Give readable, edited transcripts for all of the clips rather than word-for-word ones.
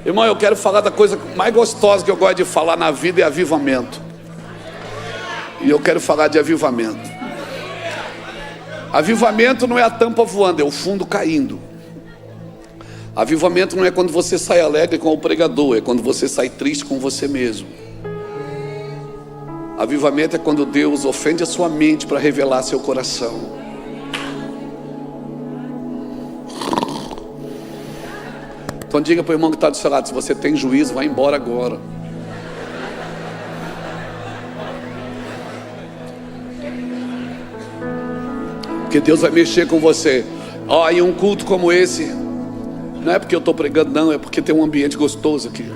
Irmão, eu quero falar da coisa mais gostosa que eu gosto de falar na vida, é avivamento. E eu quero falar de avivamento. Avivamento não é a tampa voando, é o fundo caindo. Avivamento não é quando você sai alegre com o pregador, é quando você sai triste com você mesmo. Avivamento é quando Deus ofende a sua mente para revelar seu coração. Então diga para o irmão que está do seu lado: se você tem juízo, vai embora agora. Porque Deus vai mexer com você. Em um culto como esse, não é porque eu estou pregando, não, é porque tem um ambiente gostoso aqui.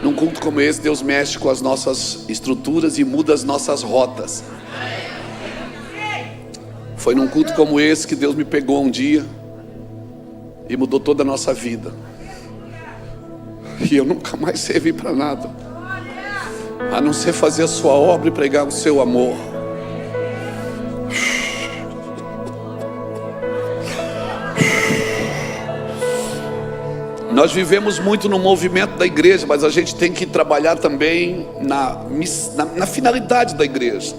Num culto como esse, Deus mexe com as nossas estruturas e muda as nossas rotas. Foi num culto como esse que Deus me pegou um dia e mudou toda a nossa vida. E eu nunca mais servi para nada, a não ser fazer a sua obra e pregar o seu amor. Nós vivemos muito no movimento da igreja, mas a gente tem que trabalhar também na finalidade da igreja.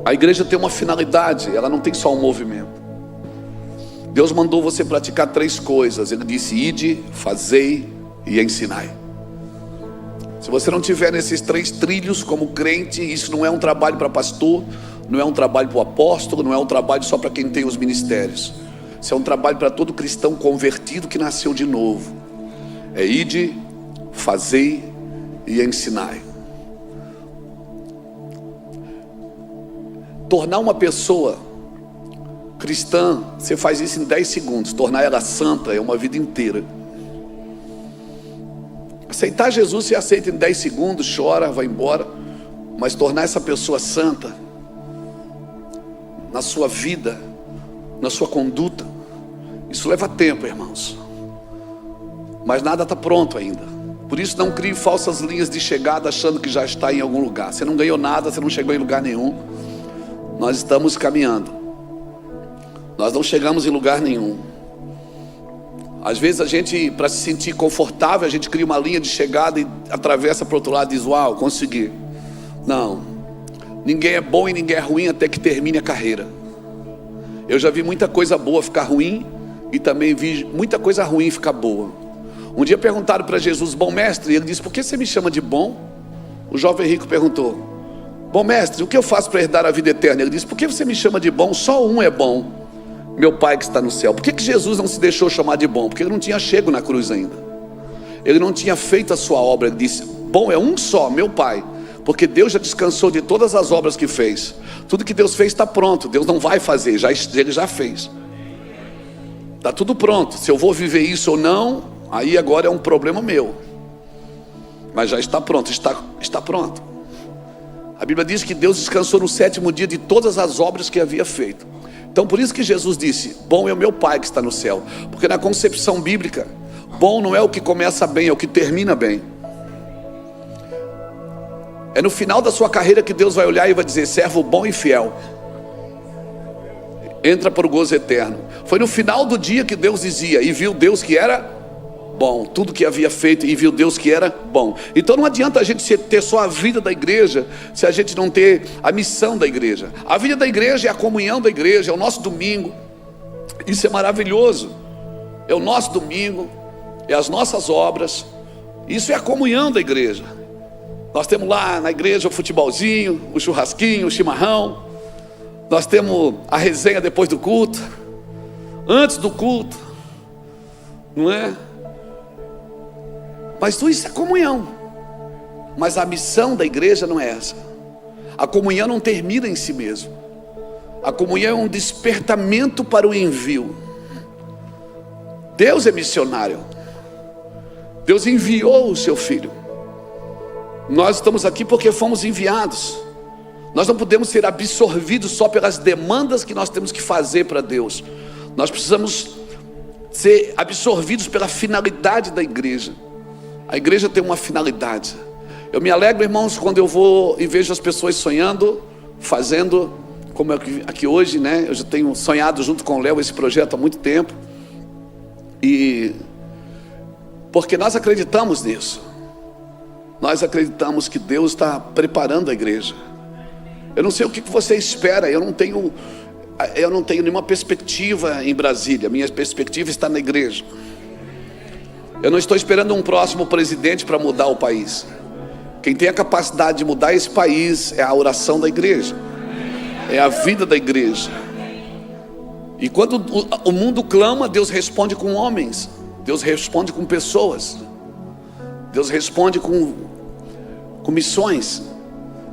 A igreja tem uma finalidade, ela não tem só um movimento. Deus mandou você praticar 3 coisas. Ele disse: ide, fazei e ensinai. Se você não tiver nesses 3 trilhos como crente, isso não é um trabalho para pastor, não é um trabalho para o apóstolo, não é um trabalho só para quem tem os ministérios. Isso é um trabalho para todo cristão convertido que nasceu de novo. É ide, fazei e ensinai. Tornar uma pessoa cristã, você faz isso em 10 segundos. Tornar ela santa é uma vida inteira. Aceitar Jesus, você aceita em 10 segundos, chora, vai embora. Mas tornar essa pessoa santa na sua vida, na sua conduta, isso leva tempo, irmãos. Mas nada está pronto ainda. Por isso não crie falsas linhas de chegada achando que já está em algum lugar. Você não ganhou nada, você não chegou em lugar nenhum. Nós estamos caminhando. Nós não chegamos em lugar nenhum. Às vezes a gente, para se sentir confortável, a gente cria uma linha de chegada e atravessa para o outro lado e diz: uau, consegui. Não. Ninguém é bom e ninguém é ruim até que termine a carreira. Eu já vi muita coisa boa ficar ruim e também vi muita coisa ruim ficar boa. Um dia perguntaram para Jesus: bom mestre, e ele disse: por que você me chama de bom? O jovem rico perguntou: bom mestre, o que eu faço para herdar a vida eterna? Ele disse: por que você me chama de bom? Só um é bom, meu Pai que está no céu. Por que Jesus não se deixou chamar de bom? Porque ele não tinha chego na cruz ainda. Ele não tinha feito a sua obra. Ele disse: bom é um só, meu Pai. Porque Deus já descansou de todas as obras que fez. Tudo que Deus fez está pronto. Deus não vai fazer, Ele já fez. Está tudo pronto. Se eu vou viver isso ou não, aí agora é um problema meu. Mas já está pronto, está pronto. A Bíblia diz que Deus descansou no 7º dia de todas as obras que havia feito. Então por isso que Jesus disse: bom é o meu Pai que está no céu. Porque na concepção bíblica, bom não é o que começa bem, é o que termina bem. É no final da sua carreira que Deus vai olhar e vai dizer: servo bom e fiel, entra para o gozo eterno. Foi no final do dia que Deus dizia: e viu Deus que era bom, tudo que havia feito, e viu Deus que era bom. Então não adianta a gente ter só a vida da igreja se a gente não ter a missão da igreja. A vida da igreja é a comunhão da igreja, é o nosso domingo. Isso é maravilhoso. É o nosso domingo, é as nossas obras. Isso é a comunhão da igreja. Nós temos lá na igreja o futebolzinho, o churrasquinho, o chimarrão. Nós temos a resenha depois do culto, antes do culto, não é? Mas tudo isso é comunhão. Mas a missão da igreja não é essa. A comunhão não termina em si mesmo. A comunhão é um despertamento para o envio. Deus é missionário. Deus enviou o seu Filho. Nós estamos aqui porque fomos enviados. Nós não podemos ser absorvidos só pelas demandas que nós temos que fazer para Deus. Nós precisamos ser absorvidos pela finalidade da igreja. A igreja tem uma finalidade. Eu me alegro, irmãos, quando eu vou e vejo as pessoas sonhando, fazendo, como aqui hoje, né? Eu já tenho sonhado junto com o Léo esse projeto há muito tempo. E Porque nós acreditamos nisso. Nós acreditamos que Deus está preparando a igreja. Eu não sei o que você espera. Eu não tenho nenhuma perspectiva em Brasília. Minha perspectiva está na igreja. Eu não estou esperando um próximo presidente para mudar o país. Quem tem a capacidade de mudar esse país é a oração da igreja, é a vida da igreja. E quando o mundo clama, Deus responde com homens, Deus responde com pessoas, Deus responde com missões.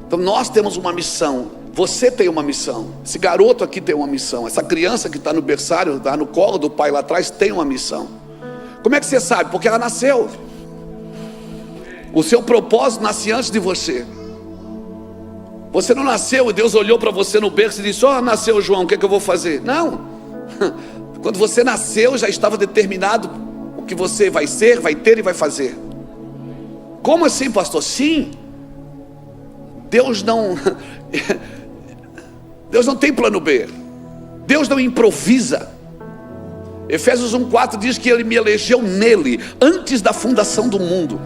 Então nós temos uma missão, você tem uma missão, esse garoto aqui tem uma missão, essa criança que está no berçário, está no colo do pai lá atrás, tem uma missão. Como é que você sabe? Porque ela nasceu. O seu propósito nasce antes de você. Você não nasceu e Deus olhou para você no berço e disse: nasceu João, o que é que eu vou fazer? Não. Quando você nasceu já estava determinado o que você vai ser, vai ter e vai fazer. Como assim, pastor? Sim. Deus não tem plano B. Deus não improvisa. Efésios 1:4 diz que Ele me elegeu nele antes da fundação do mundo,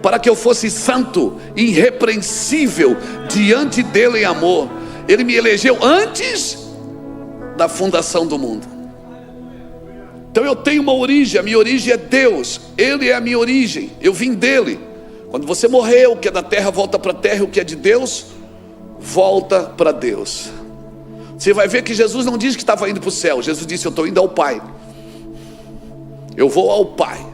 para que eu fosse santo e irrepreensível diante dele em amor. Ele me elegeu antes da fundação do mundo. Então eu tenho uma origem, a minha origem é Deus. Ele é a minha origem, eu vim dele. Quando você morrer, o que é da terra volta para a terra, o que é de Deus volta para Deus. Você vai ver que Jesus não disse que estava indo para o céu. Jesus disse: eu estou indo ao Pai. Eu vou ao Pai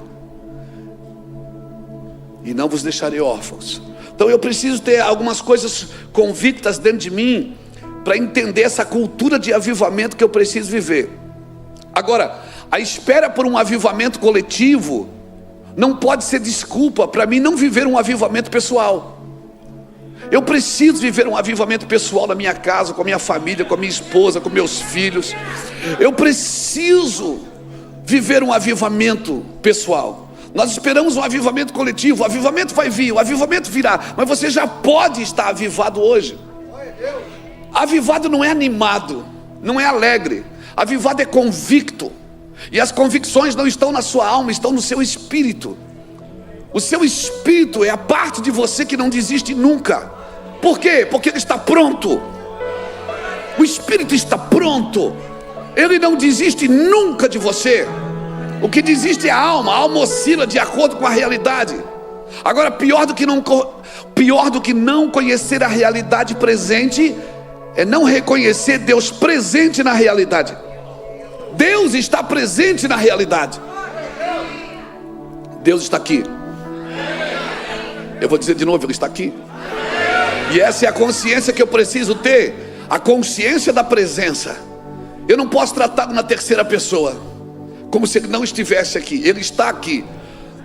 e não vos deixarei órfãos. Então eu preciso ter algumas coisas convictas dentro de mim para entender essa cultura de avivamento que eu preciso viver. Agora, a espera por um avivamento coletivo não pode ser desculpa para mim não viver um avivamento pessoal. Eu preciso viver um avivamento pessoal na minha casa, com a minha família, com a minha esposa, com meus filhos. Eu preciso viver um avivamento pessoal. Nós esperamos um avivamento coletivo. O avivamento vai vir, o avivamento virá, mas você já pode estar avivado hoje. Avivado não é animado, não é alegre. Avivado é convicto. E as convicções não estão na sua alma, estão no seu espírito. O seu espírito é a parte de você que não desiste nunca. Por quê? Porque ele está pronto. O espírito está pronto. Ele não desiste nunca de você. O que desiste é a alma oscila de acordo com a realidade. Agora, pior do que não conhecer a realidade presente é não reconhecer Deus presente na realidade. Deus está presente na realidade. Deus está aqui. Eu vou dizer de novo, Ele está aqui. E essa é a consciência que eu preciso ter, a consciência da presença. Eu não posso tratá-lo na terceira pessoa, como se Ele não estivesse aqui. Ele está aqui.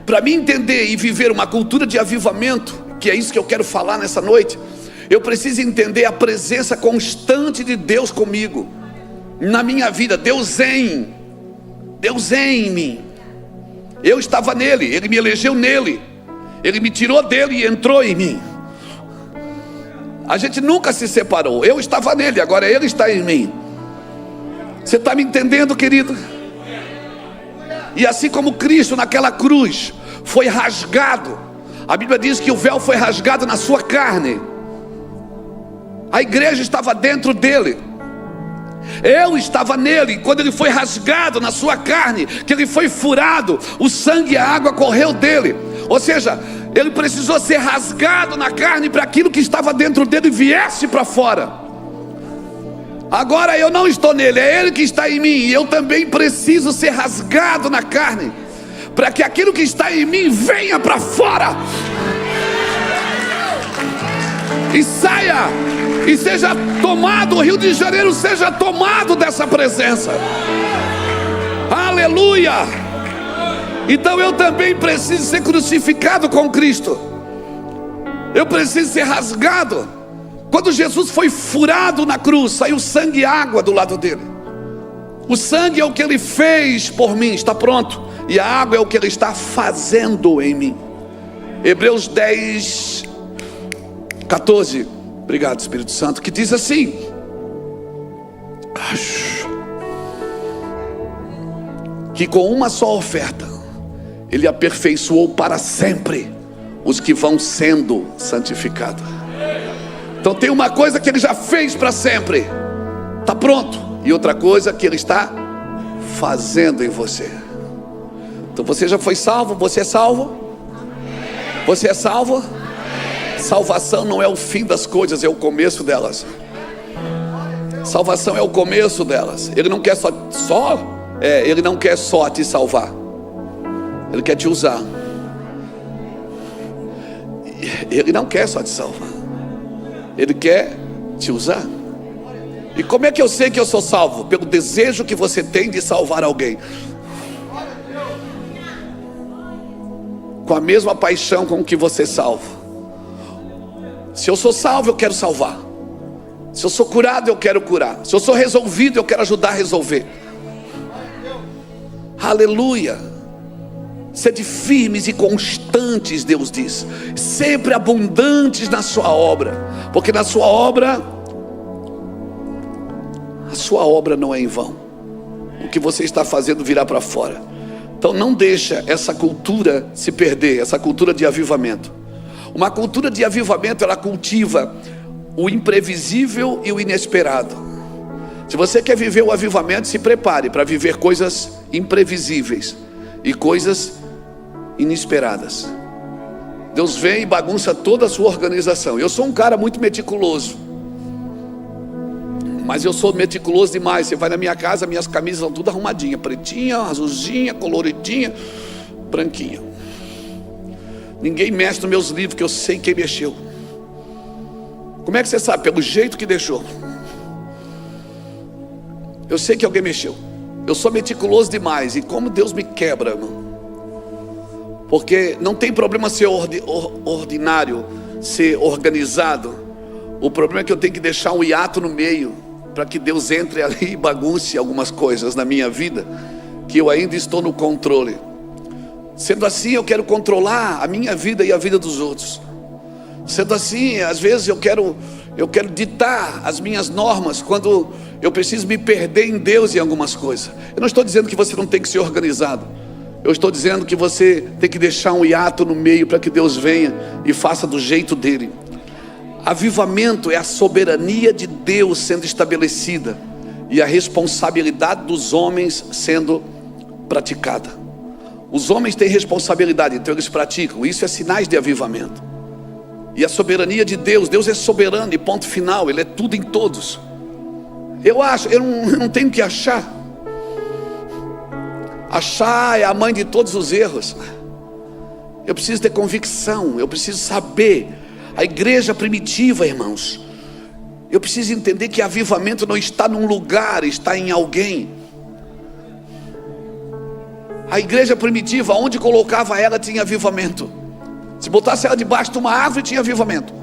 Para mim entender e viver uma cultura de avivamento, que é isso que eu quero falar nessa noite, eu preciso entender a presença constante de Deus comigo, na minha vida. Deus é em mim. Eu estava nele, Ele me elegeu nele, Ele me tirou dele e entrou em mim. A gente nunca se separou. Eu estava nele, agora Ele está em mim. Você está me entendendo, querido? E assim como Cristo naquela cruz foi rasgado, a Bíblia diz que o véu foi rasgado na sua carne. A igreja estava dentro dele. Eu estava nele. Quando ele foi rasgado na sua carne, que ele foi furado, o sangue e a água correu dele. Ou seja, ele precisou ser rasgado na carne para aquilo que estava dentro dele viesse para fora. Agora eu não estou nele, é Ele que está em mim. E eu também preciso ser rasgado na carne, para que aquilo que está em mim venha para fora e saia, e seja tomado. O Rio de Janeiro seja tomado dessa presença. Aleluia. Então eu também preciso ser crucificado com Cristo. Eu preciso ser rasgado. Quando Jesus foi furado na cruz, saiu sangue e água do lado dele. O sangue é o que Ele fez por mim, está pronto. E a água é o que Ele está fazendo em mim. Hebreus 10, 14. Obrigado, Espírito Santo. Que diz assim: que com uma só oferta Ele aperfeiçoou para sempre os que vão sendo santificados. Então tem uma coisa que Ele já fez para sempre, está pronto. E outra coisa que Ele está fazendo em você. Então você já foi salvo, você é salvo? Você é salvo? Salvação não é o fim das coisas, é o começo delas. Salvação é o começo delas. Ele não quer Ele não quer só te salvar. Ele quer te usar. Ele não quer só te salvar. Ele quer te usar. E como é que eu sei que eu sou salvo? Pelo desejo que você tem de salvar alguém. Com a mesma paixão com que você salva. Se eu sou salvo, eu quero salvar. Se eu sou curado, eu quero curar. Se eu sou resolvido, eu quero ajudar a resolver. Aleluia. Sede firmes e constantes, Deus diz, sempre abundantes na sua obra, porque na sua obra, a sua obra não é em vão. O que você está fazendo virá para fora. Então não deixa essa cultura se perder, essa cultura de avivamento. Uma cultura de avivamento, ela cultiva o imprevisível e o inesperado. Se você quer viver o avivamento, se prepare para viver coisas imprevisíveis e coisas inesperadas. Deus vem e bagunça toda a sua organização. Eu sou um cara muito meticuloso, mas eu sou meticuloso demais. Você vai na minha casa, minhas camisas são tudo arrumadinha, pretinha, azulzinha, coloridinha, branquinha. Ninguém mexe nos meus livros, que eu sei quem mexeu. Como é que você sabe? Pelo jeito que deixou. Eu sei que alguém mexeu. Eu sou meticuloso demais. E como Deus me quebra, irmão. Porque não tem problema ser ordinário, ser organizado. O problema é que eu tenho que deixar um hiato no meio, para que Deus entre ali e bagunce algumas coisas na minha vida, que eu ainda estou no controle. Sendo assim, eu quero controlar a minha vida e a vida dos outros. Sendo assim, às vezes eu quero ditar as minhas normas, quando eu preciso me perder em Deus em algumas coisas. Eu não estou dizendo que você não tem que ser organizado. Eu estou dizendo que você tem que deixar um hiato no meio, para que Deus venha e faça do jeito dele. Avivamento é a soberania de Deus sendo estabelecida e a responsabilidade dos homens sendo praticada. Os homens têm responsabilidade, então eles praticam. Isso é sinais de avivamento. E a soberania de Deus, Deus é soberano e ponto final. Ele é tudo em todos. Eu não tenho que achar. Achar é a mãe de todos os erros. Eu preciso ter convicção, eu preciso saber. A igreja primitiva, irmãos, eu preciso entender que avivamento não está num lugar, está em alguém. A igreja primitiva, onde colocava ela, tinha avivamento. Se botasse ela debaixo de uma árvore, tinha avivamento.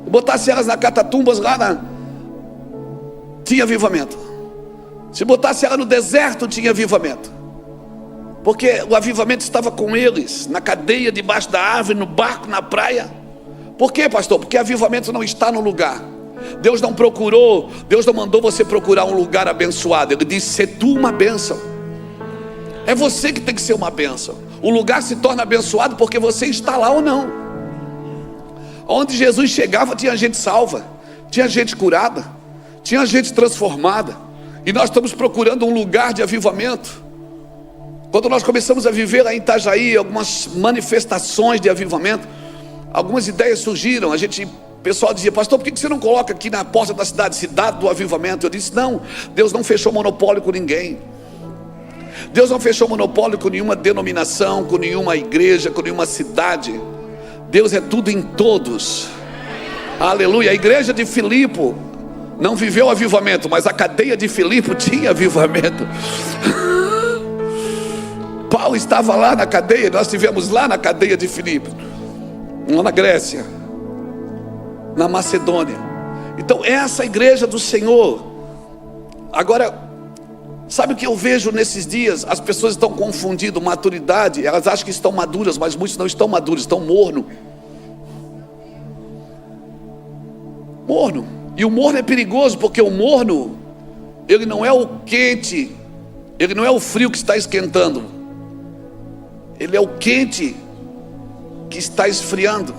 Se botasse elas na catatumbas tinha avivamento. Se botasse ela no deserto, tinha avivamento. Porque o avivamento estava com eles, na cadeia, debaixo da árvore, no barco, na praia. Por quê, pastor? Porque avivamento não está no lugar. Deus não mandou você procurar um lugar abençoado. Ele disse: "Se tu uma bênção". É você que tem que ser uma bênção. O lugar se torna abençoado porque você está lá ou não. Onde Jesus chegava, tinha gente salva, tinha gente curada, tinha gente transformada. E nós estamos procurando um lugar de avivamento. Quando nós começamos a viver lá em Itajaí algumas manifestações de avivamento, algumas ideias surgiram. O pessoal dizia: "Pastor, por que você não coloca aqui na porta da cidade, cidade do avivamento?" Eu disse: "Não, Deus não fechou monopólio com ninguém. Deus não fechou monopólio com nenhuma denominação, com nenhuma igreja, com nenhuma cidade. Deus é tudo em todos." Aleluia. A igreja de Filipe não viveu avivamento, mas a cadeia de Filipe tinha avivamento. Paulo estava lá na cadeia, nós estivemos lá na cadeia de Filipe, lá na Grécia, na Macedônia. Então essa é a igreja do Senhor. Agora, sabe o que eu vejo nesses dias? As pessoas estão confundindo maturidade. Elas acham que estão maduras, mas muitos não estão maduros, estão morno. E o morno é perigoso, porque o morno, ele não é o quente, ele não é o frio que está esquentando. Ele é o quente que está esfriando.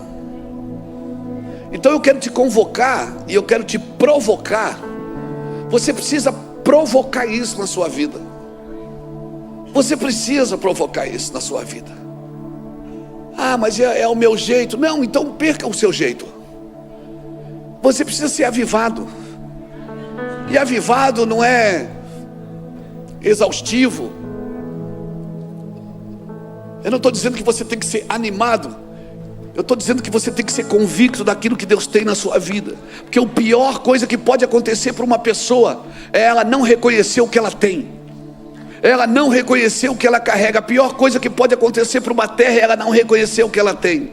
Então eu quero te convocar e eu quero te provocar. Você precisa provocar isso na sua vida. Você precisa provocar isso na sua vida. Ah, mas é o meu jeito. Não, então perca o seu jeito. Você precisa ser avivado. E avivado não é exaustivo. Eu não estou dizendo que você tem que ser animado. Eu estou dizendo que você tem que ser convicto daquilo que Deus tem na sua vida. Porque a pior coisa que pode acontecer para uma pessoa é ela não reconhecer o que ela tem. Ela não reconhecer o que ela carrega. A pior coisa que pode acontecer para uma terra é ela não reconhecer o que ela tem.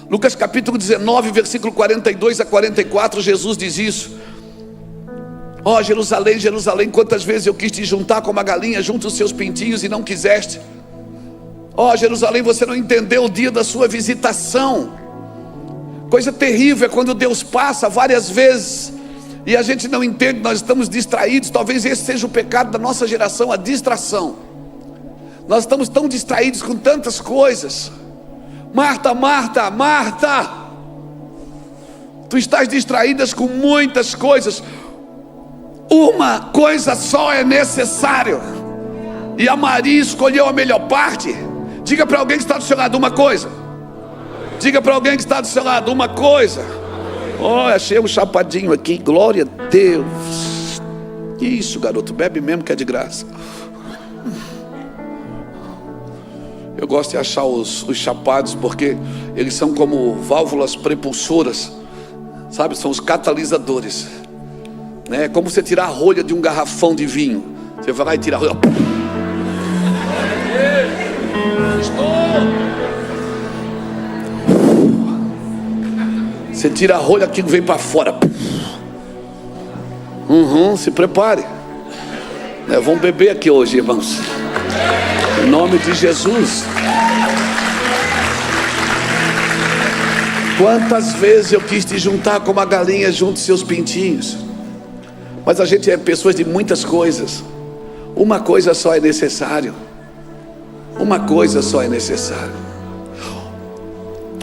Lucas capítulo 19, versículo 42 a 44, Jesus diz isso. Ó Jerusalém, Jerusalém, quantas vezes eu quis te juntar como a galinha junto os seus pintinhos e não quiseste. Ó Jerusalém, você não entendeu o dia da sua visitação. Coisa terrível é quando Deus passa várias vezes e a gente não entende, nós estamos distraídos. Talvez esse seja o pecado da nossa geração, a distração. Nós estamos tão distraídos com tantas coisas. Marta, Marta, Marta, tu estás distraídas com muitas coisas. Uma coisa só é necessário, e a Maria escolheu a melhor parte. Diga para alguém que está do seu lado uma coisa. Diga para alguém que está do seu lado uma coisa. Oh, achei um chapadinho aqui, glória a Deus. Isso, garoto, bebe mesmo que é de graça. Eu gosto de achar os chapados, porque eles são como válvulas prepulsoras, sabe, são os catalisadores, né? É como você tirar a rolha de um garrafão de vinho. Você vai lá e tira a rolha. Você tira a rolha, aquilo vem para fora. Se prepare. Vamos beber aqui hoje, irmãos, em nome de Jesus. Quantas vezes eu quis te juntar como a galinha junto seus pintinhos. Mas a gente é pessoas de muitas coisas. Uma coisa só é necessário. Uma coisa só é necessário.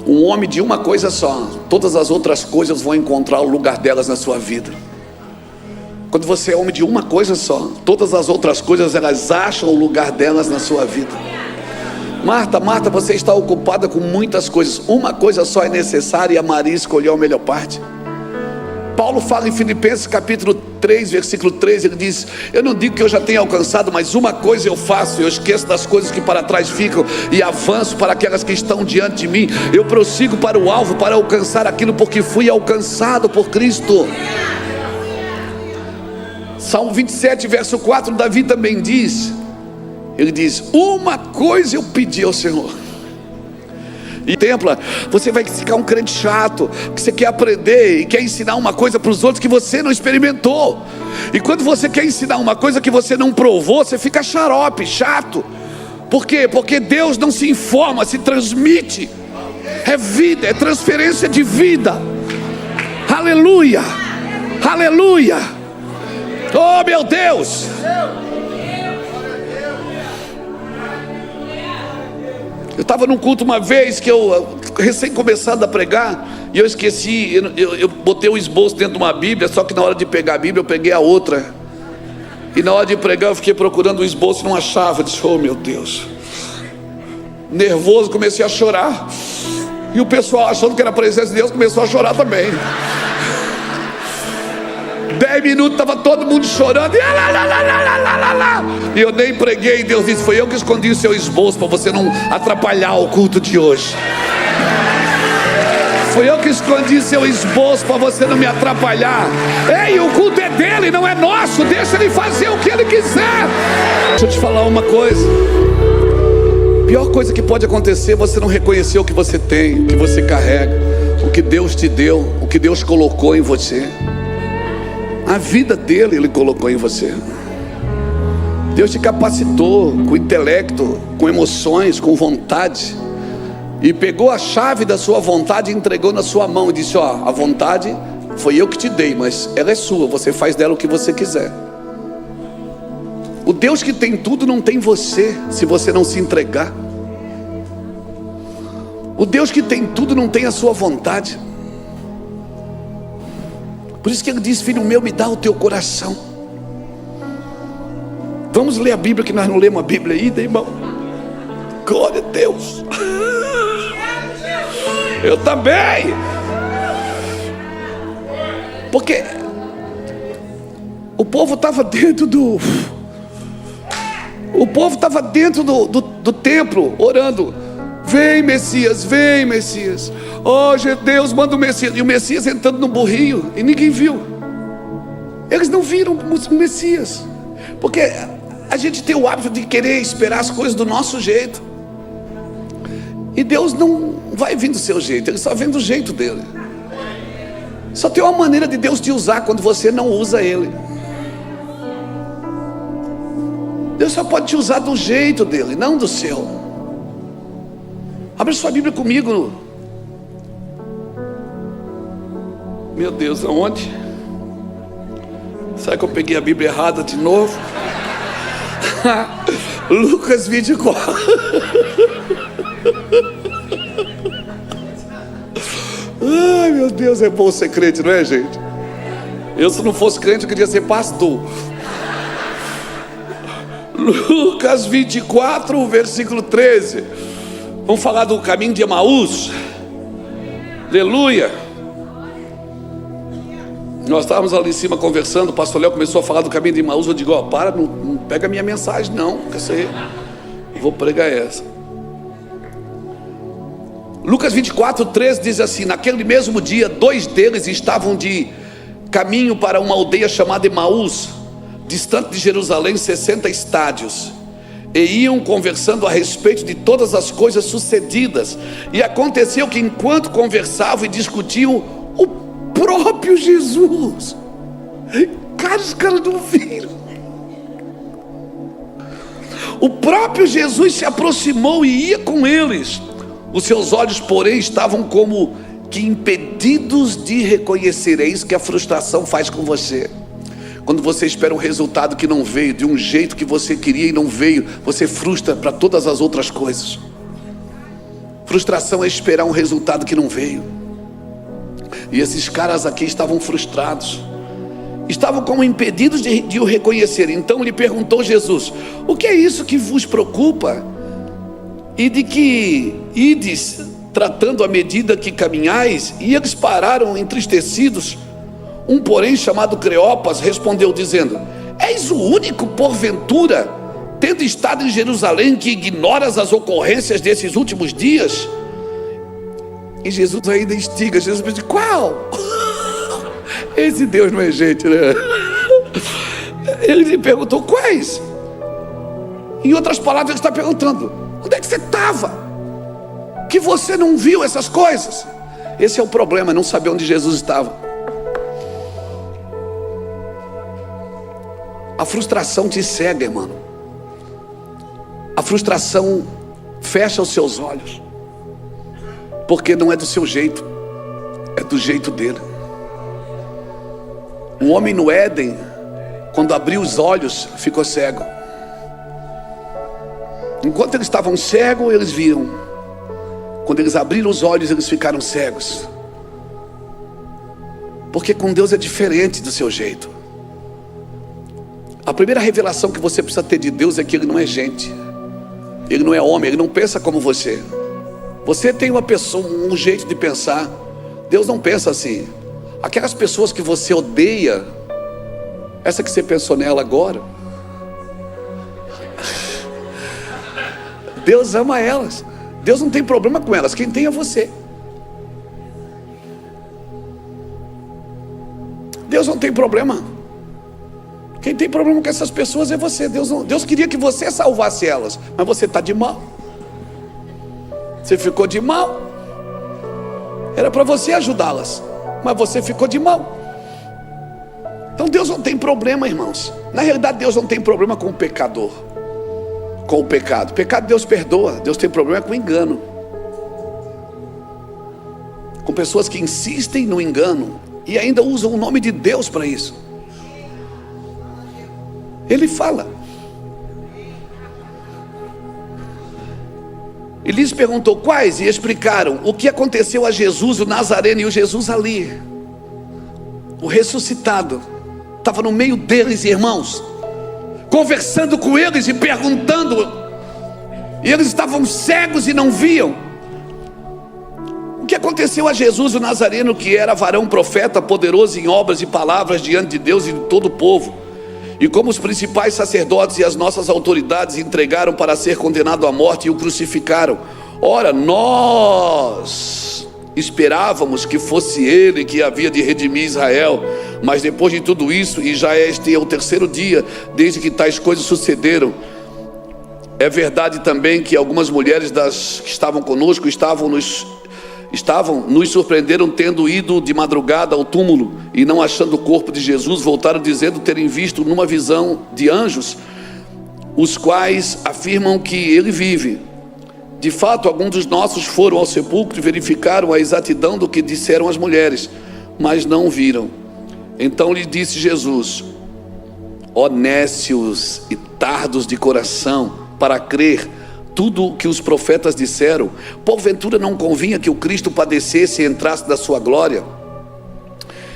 Um homem de uma coisa só, todas as outras coisas vão encontrar o lugar delas na sua vida. Quando você é homem de uma coisa só, todas as outras coisas elas acham o lugar delas na sua vida. Marta, Marta, você está ocupada com muitas coisas. Uma coisa só é necessária, e a Maria escolheu a melhor parte. Paulo fala em Filipenses capítulo 3, versículo 13, ele diz: eu não digo que eu já tenha alcançado, mas uma coisa eu faço, eu esqueço das coisas que para trás ficam e avanço para aquelas que estão diante de mim. Eu prossigo para o alvo, para alcançar aquilo porque fui alcançado por Cristo. Salmo 27, verso 4, Davi também diz, ele diz: uma coisa eu pedi ao Senhor. E templa, você vai ficar um crente chato, que você quer aprender e quer ensinar uma coisa para os outros que você não experimentou. E quando você quer ensinar uma coisa que você não provou, você fica xarope, chato. Por quê? Porque Deus não se informa, se transmite. É vida, é transferência de vida. Aleluia, aleluia. Oh meu Deus. Eu estava num culto uma vez que eu recém começado a pregar, e eu esqueci, eu botei o esboço dentro de uma Bíblia, só que na hora de pegar a Bíblia eu peguei a outra, e na hora de pregar eu fiquei procurando o esboço e não achava. Eu disse: oh meu Deus, nervoso, comecei a chorar, e o pessoal, achando que era a presença de Deus, começou a chorar também. 10 minutos estava todo mundo chorando, e eu nem preguei. Deus disse: foi eu que escondi o seu esboço para você não atrapalhar o culto de hoje. Foi eu que escondi seu esboço para você não me atrapalhar. Ei, o culto é dele, não é nosso. Deixa ele fazer o que ele quiser. Deixa eu te falar uma coisa. A pior coisa que pode acontecer é você não reconhecer o que você tem, o que você carrega, o que Deus te deu, o que Deus colocou em você. A vida dele Ele colocou em você. Deus te capacitou com intelecto, com emoções, com vontade, e pegou a chave da sua vontade e entregou na sua mão e disse: ó, a vontade foi eu que te dei, mas ela é sua, você faz dela o que você quiser. O Deus que tem tudo não tem você, se você não se entregar. O Deus que tem tudo não tem a sua vontade. Por isso que ele diz: filho meu, me dá o teu coração. Vamos ler a Bíblia, que nós não lemos a Bíblia ainda, irmão. Glória a Deus. Eu também. Porque o povo estava dentro do... O povo estava dentro do templo, orando: vem Messias, vem Messias. Hoje Deus manda o Messias. E o Messias entrando no burrinho, e ninguém viu. Eles não viram o Messias, porque a gente tem o hábito de querer esperar as coisas do nosso jeito. E Deus não vai vir do seu jeito, Ele só vem do jeito dele. Só tem uma maneira de Deus te usar quando você não usa Ele. Deus só pode te usar do jeito dele, não do seu. Abre sua Bíblia comigo. Meu Deus, aonde? Será que eu peguei a Bíblia errada de novo? Lucas 24. Ai, meu Deus, é bom ser crente, não é, gente? Eu, se não fosse crente, eu queria ser pastor. Lucas 24, versículo 13. Vamos falar do caminho de Emaús. Aleluia. Nós estávamos ali em cima conversando. O pastor Léo começou a falar do caminho de Emaús. Eu digo: ó, para, não pega a minha mensagem não, porque você... eu vou pregar essa. Lucas 24, 13 diz assim: naquele mesmo dia, 2 deles estavam de caminho para uma aldeia chamada Emaús, distante de Jerusalém 60 estádios, e iam conversando a respeito de todas as coisas sucedidas. E aconteceu que enquanto conversavam e discutiam, o próprio Jesus, cara, os caras não viram, o próprio Jesus se aproximou e ia com eles. Os seus olhos, porém, estavam como que impedidos de reconhecer. É isso que a frustração faz com você. Quando você espera um resultado que não veio, de um jeito que você queria e não veio, você frustra para todas as outras coisas. Frustração é esperar um resultado que não veio. E esses caras aqui estavam frustrados, estavam como impedidos de o reconhecer. Então lhe perguntou Jesus: o que é isso que vos preocupa? E de que ides tratando à medida que caminhais? E eles pararam entristecidos. Um, porém, chamado Cleopas, respondeu dizendo: és o único, porventura, tendo estado em Jerusalém, que ignoras as ocorrências desses últimos dias? E Jesus ainda instiga. Jesus diz: qual? Esse Deus não é gente, né? Ele lhe perguntou: quais? Em outras palavras, ele está perguntando: onde é que você estava, que você não viu essas coisas? Esse é o problema, não saber onde Jesus estava. A frustração te cega, irmão. A frustração fecha os seus olhos, porque não é do seu jeito, é do jeito dele. Um homem no Éden, quando abriu os olhos, ficou cego. Enquanto eles estavam cegos, eles viram. Quando eles abriram os olhos, eles ficaram cegos. Porque com Deus é diferente do seu jeito. A primeira revelação que você precisa ter de Deus é que Ele não é gente, Ele não é homem, Ele não pensa como você. Você tem uma pessoa, um jeito de pensar. Deus não pensa assim. Aquelas pessoas que você odeia, essa que você pensou nela agora, Deus ama elas. Deus não tem problema com elas, quem tem é você. Deus não tem problema. Quem tem problema com essas pessoas é você. Deus queria que você salvasse elas, mas você está de mal. Você ficou de mal. Era para você ajudá-las, mas você ficou de mal. Então Deus não tem problema, irmãos. Na realidade, Deus não tem problema com o pecador, com o pecado. O pecado Deus perdoa. Deus tem problema com o engano, com pessoas que insistem no engano e ainda usam o nome de Deus para isso. Ele fala: E lhes perguntou quais, e explicaram o que aconteceu a Jesus, o Nazareno. E o Jesus ali, o ressuscitado, estava no meio deles, irmãos, conversando com eles e perguntando. E eles estavam cegos e não viam. O que aconteceu a Jesus, o Nazareno, que era varão profeta, poderoso em obras e palavras diante de Deus e de todo o povo, e como os principais sacerdotes e as nossas autoridades entregaram para ser condenado à morte e o crucificaram. Ora, nós esperávamos que fosse ele que havia de redimir Israel, mas depois de tudo isso, e já este é o terceiro dia desde que tais coisas sucederam, é verdade também que algumas mulheres que estavam conosco nos surpreenderam tendo ido de madrugada ao túmulo e não achando o corpo de Jesus, voltaram dizendo terem visto numa visão de anjos, os quais afirmam que ele vive. De fato, alguns dos nossos foram ao sepulcro e verificaram a exatidão do que disseram as mulheres, mas não viram. Então lhe disse Jesus: ó nécios e tardos de coração, para crer tudo o que os profetas disseram, porventura não convinha que o Cristo padecesse e entrasse da sua glória?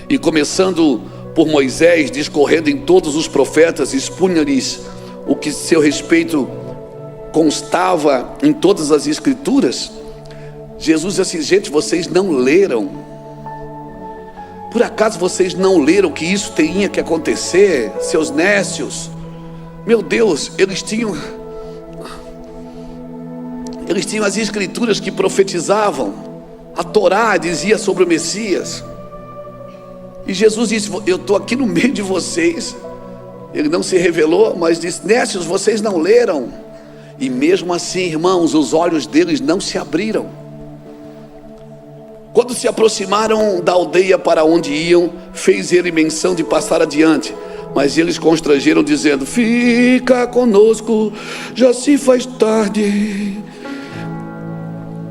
E começando por Moisés, discorrendo em todos os profetas, expunha-lhes o que seu respeito constava em todas as escrituras. Jesus disse assim: gente, vocês não leram? Por acaso vocês não leram que isso tinha que acontecer, seus nécios? Meu Deus, eles tinham as escrituras que profetizavam, a Torá dizia sobre o Messias. E Jesus disse: eu estou aqui no meio de vocês. Ele não se revelou, mas disse: nécios, vocês não leram? E mesmo assim, irmãos, os olhos deles não se abriram. Quando se aproximaram da aldeia para onde iam, fez ele menção de passar adiante, mas eles constrangeram, dizendo: fica conosco, já se faz tarde.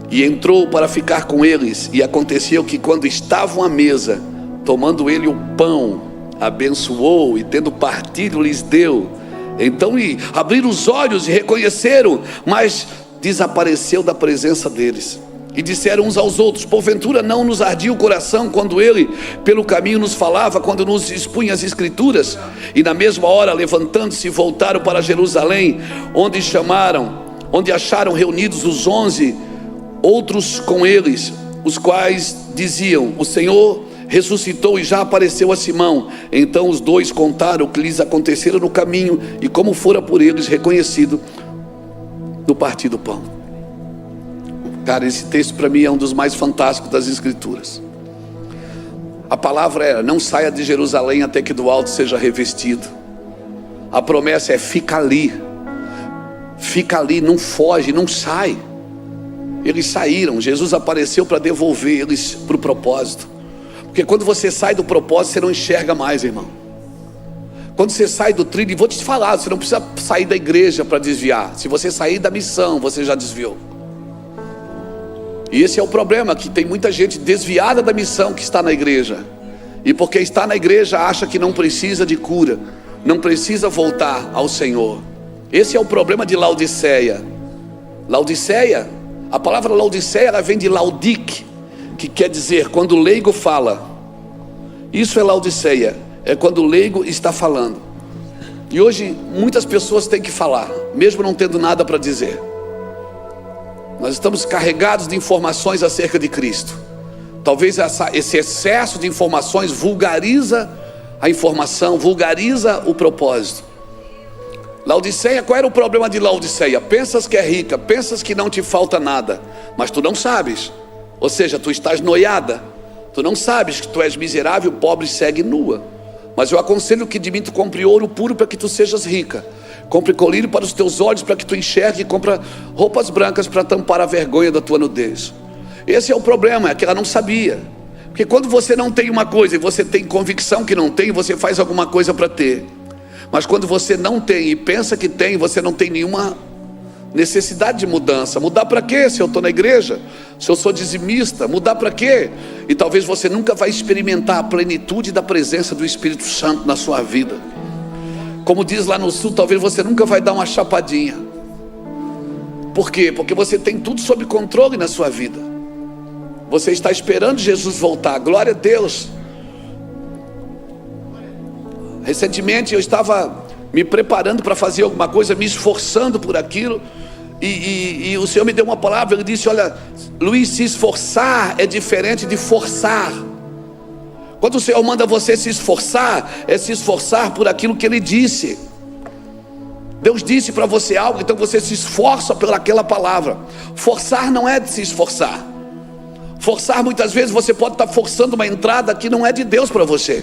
E entrou para ficar com eles. E aconteceu que quando estavam à mesa, tomando ele o pão, abençoou e tendo partido lhes deu. Então lhe abriram os olhos e reconheceram, mas desapareceu da presença deles. E disseram uns aos outros: porventura não nos ardia o coração quando ele pelo caminho nos falava, quando nos expunha as escrituras? E na mesma hora, levantando-se, voltaram para Jerusalém, onde acharam reunidos os 11 outros com eles, os quais diziam: o Senhor ressuscitou e já apareceu a Simão. Então os dois contaram o que lhes acontecera no caminho e como fora por eles reconhecido no partir do pão. Cara, esse texto para mim é um dos mais fantásticos das Escrituras. A palavra era: não saia de Jerusalém até que do alto seja revestido. A promessa é: fica ali, não foge, não sai. Eles saíram, Jesus apareceu para devolver eles para o propósito. Porque quando você sai do propósito, você não enxerga mais, irmão. Quando você sai do trilho, e vou te falar, você não precisa sair da igreja para desviar. Se você sair da missão, você já desviou. E esse é o problema, que tem muita gente desviada da missão que está na igreja. E porque está na igreja, acha que não precisa de cura, não precisa voltar ao Senhor. Esse é o problema de Laodiceia. Laodiceia, a palavra Laodiceia, ela vem de laudic, que quer dizer quando o leigo fala. Isso é Laodiceia, é quando o leigo está falando. E hoje muitas pessoas têm que falar, mesmo não tendo nada para dizer. Nós estamos carregados de informações acerca de Cristo. Talvez esse excesso de informações vulgariza a informação, vulgariza o propósito. Laodiceia, qual era o problema de Laodiceia? Pensas que é rica, pensas que não te falta nada, mas tu não sabes. Ou seja, tu estás noiada. Tu não sabes que tu és miserável, pobre, cega e nua. Mas eu aconselho que de mim tu compre ouro puro para que tu sejas rica. Compre colírio para os teus olhos para que tu enxergue. E compra roupas brancas para tampar a vergonha da tua nudez. Esse é o problema, é que ela não sabia. Porque quando você não tem uma coisa e você tem convicção que não tem, você faz alguma coisa para ter. Mas quando você não tem e pensa que tem, você não tem nenhuma necessidade de mudança. Mudar para quê? Se eu estou na igreja, se eu sou dizimista, mudar para quê? E talvez você nunca vai experimentar a plenitude da presença do Espírito Santo na sua vida. Como diz lá no sul, talvez você nunca vai dar uma chapadinha. Por quê? Porque você tem tudo sob controle na sua vida. Você está esperando Jesus voltar. Glória a Deus. Recentemente eu estava me preparando para fazer alguma coisa, me esforçando por aquilo, e o Senhor me deu uma palavra. Ele disse: olha, Luiz, se esforçar é diferente de forçar. Quando o Senhor manda você se esforçar, é se esforçar por aquilo que Ele disse. Deus disse para você algo, então você se esforça pelaquela palavra. Forçar não é de se esforçar. Forçar, muitas vezes você pode estar forçando uma entrada que não é de Deus para você.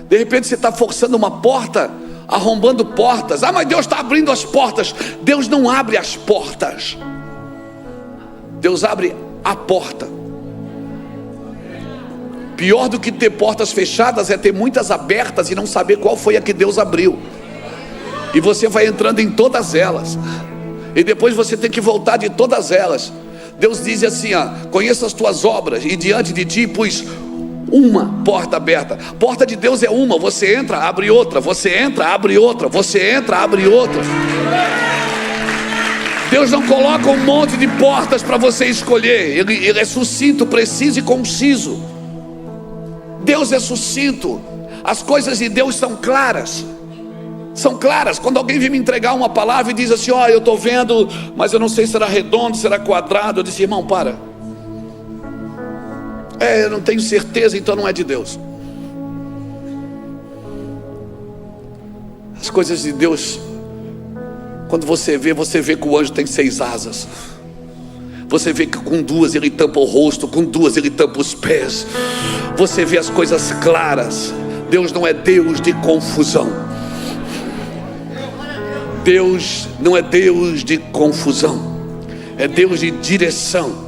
De repente você está forçando uma porta, arrombando portas. Ah, mas Deus está abrindo as portas. Deus não abre as portas, Deus abre a porta. Pior do que ter portas fechadas é ter muitas abertas e não saber qual foi a que Deus abriu. E você vai entrando em todas elas, e depois você tem que voltar de todas elas. Deus diz assim: ó, conheça as tuas obras, e diante de ti pus uma porta aberta. Porta de Deus é uma. Você entra, abre outra. Você entra, abre outra. Você entra, abre outra. Deus não coloca um monte de portas para você escolher. Ele é sucinto, preciso e conciso. Deus é sucinto. As coisas de Deus são claras. São claras. Quando alguém vem me entregar uma palavra e diz assim: ó, eu estou vendo, mas eu não sei se será redondo, será quadrado. Eu disse: irmão, para. Eu não tenho certeza, então não é de Deus. As coisas de Deus, quando você vê que o anjo tem 6 asas. Você vê que com 2 ele tampa o rosto, com 2 ele tampa os pés. Você vê as coisas claras. Deus não é Deus de confusão. Deus não é Deus de confusão, é Deus de direção.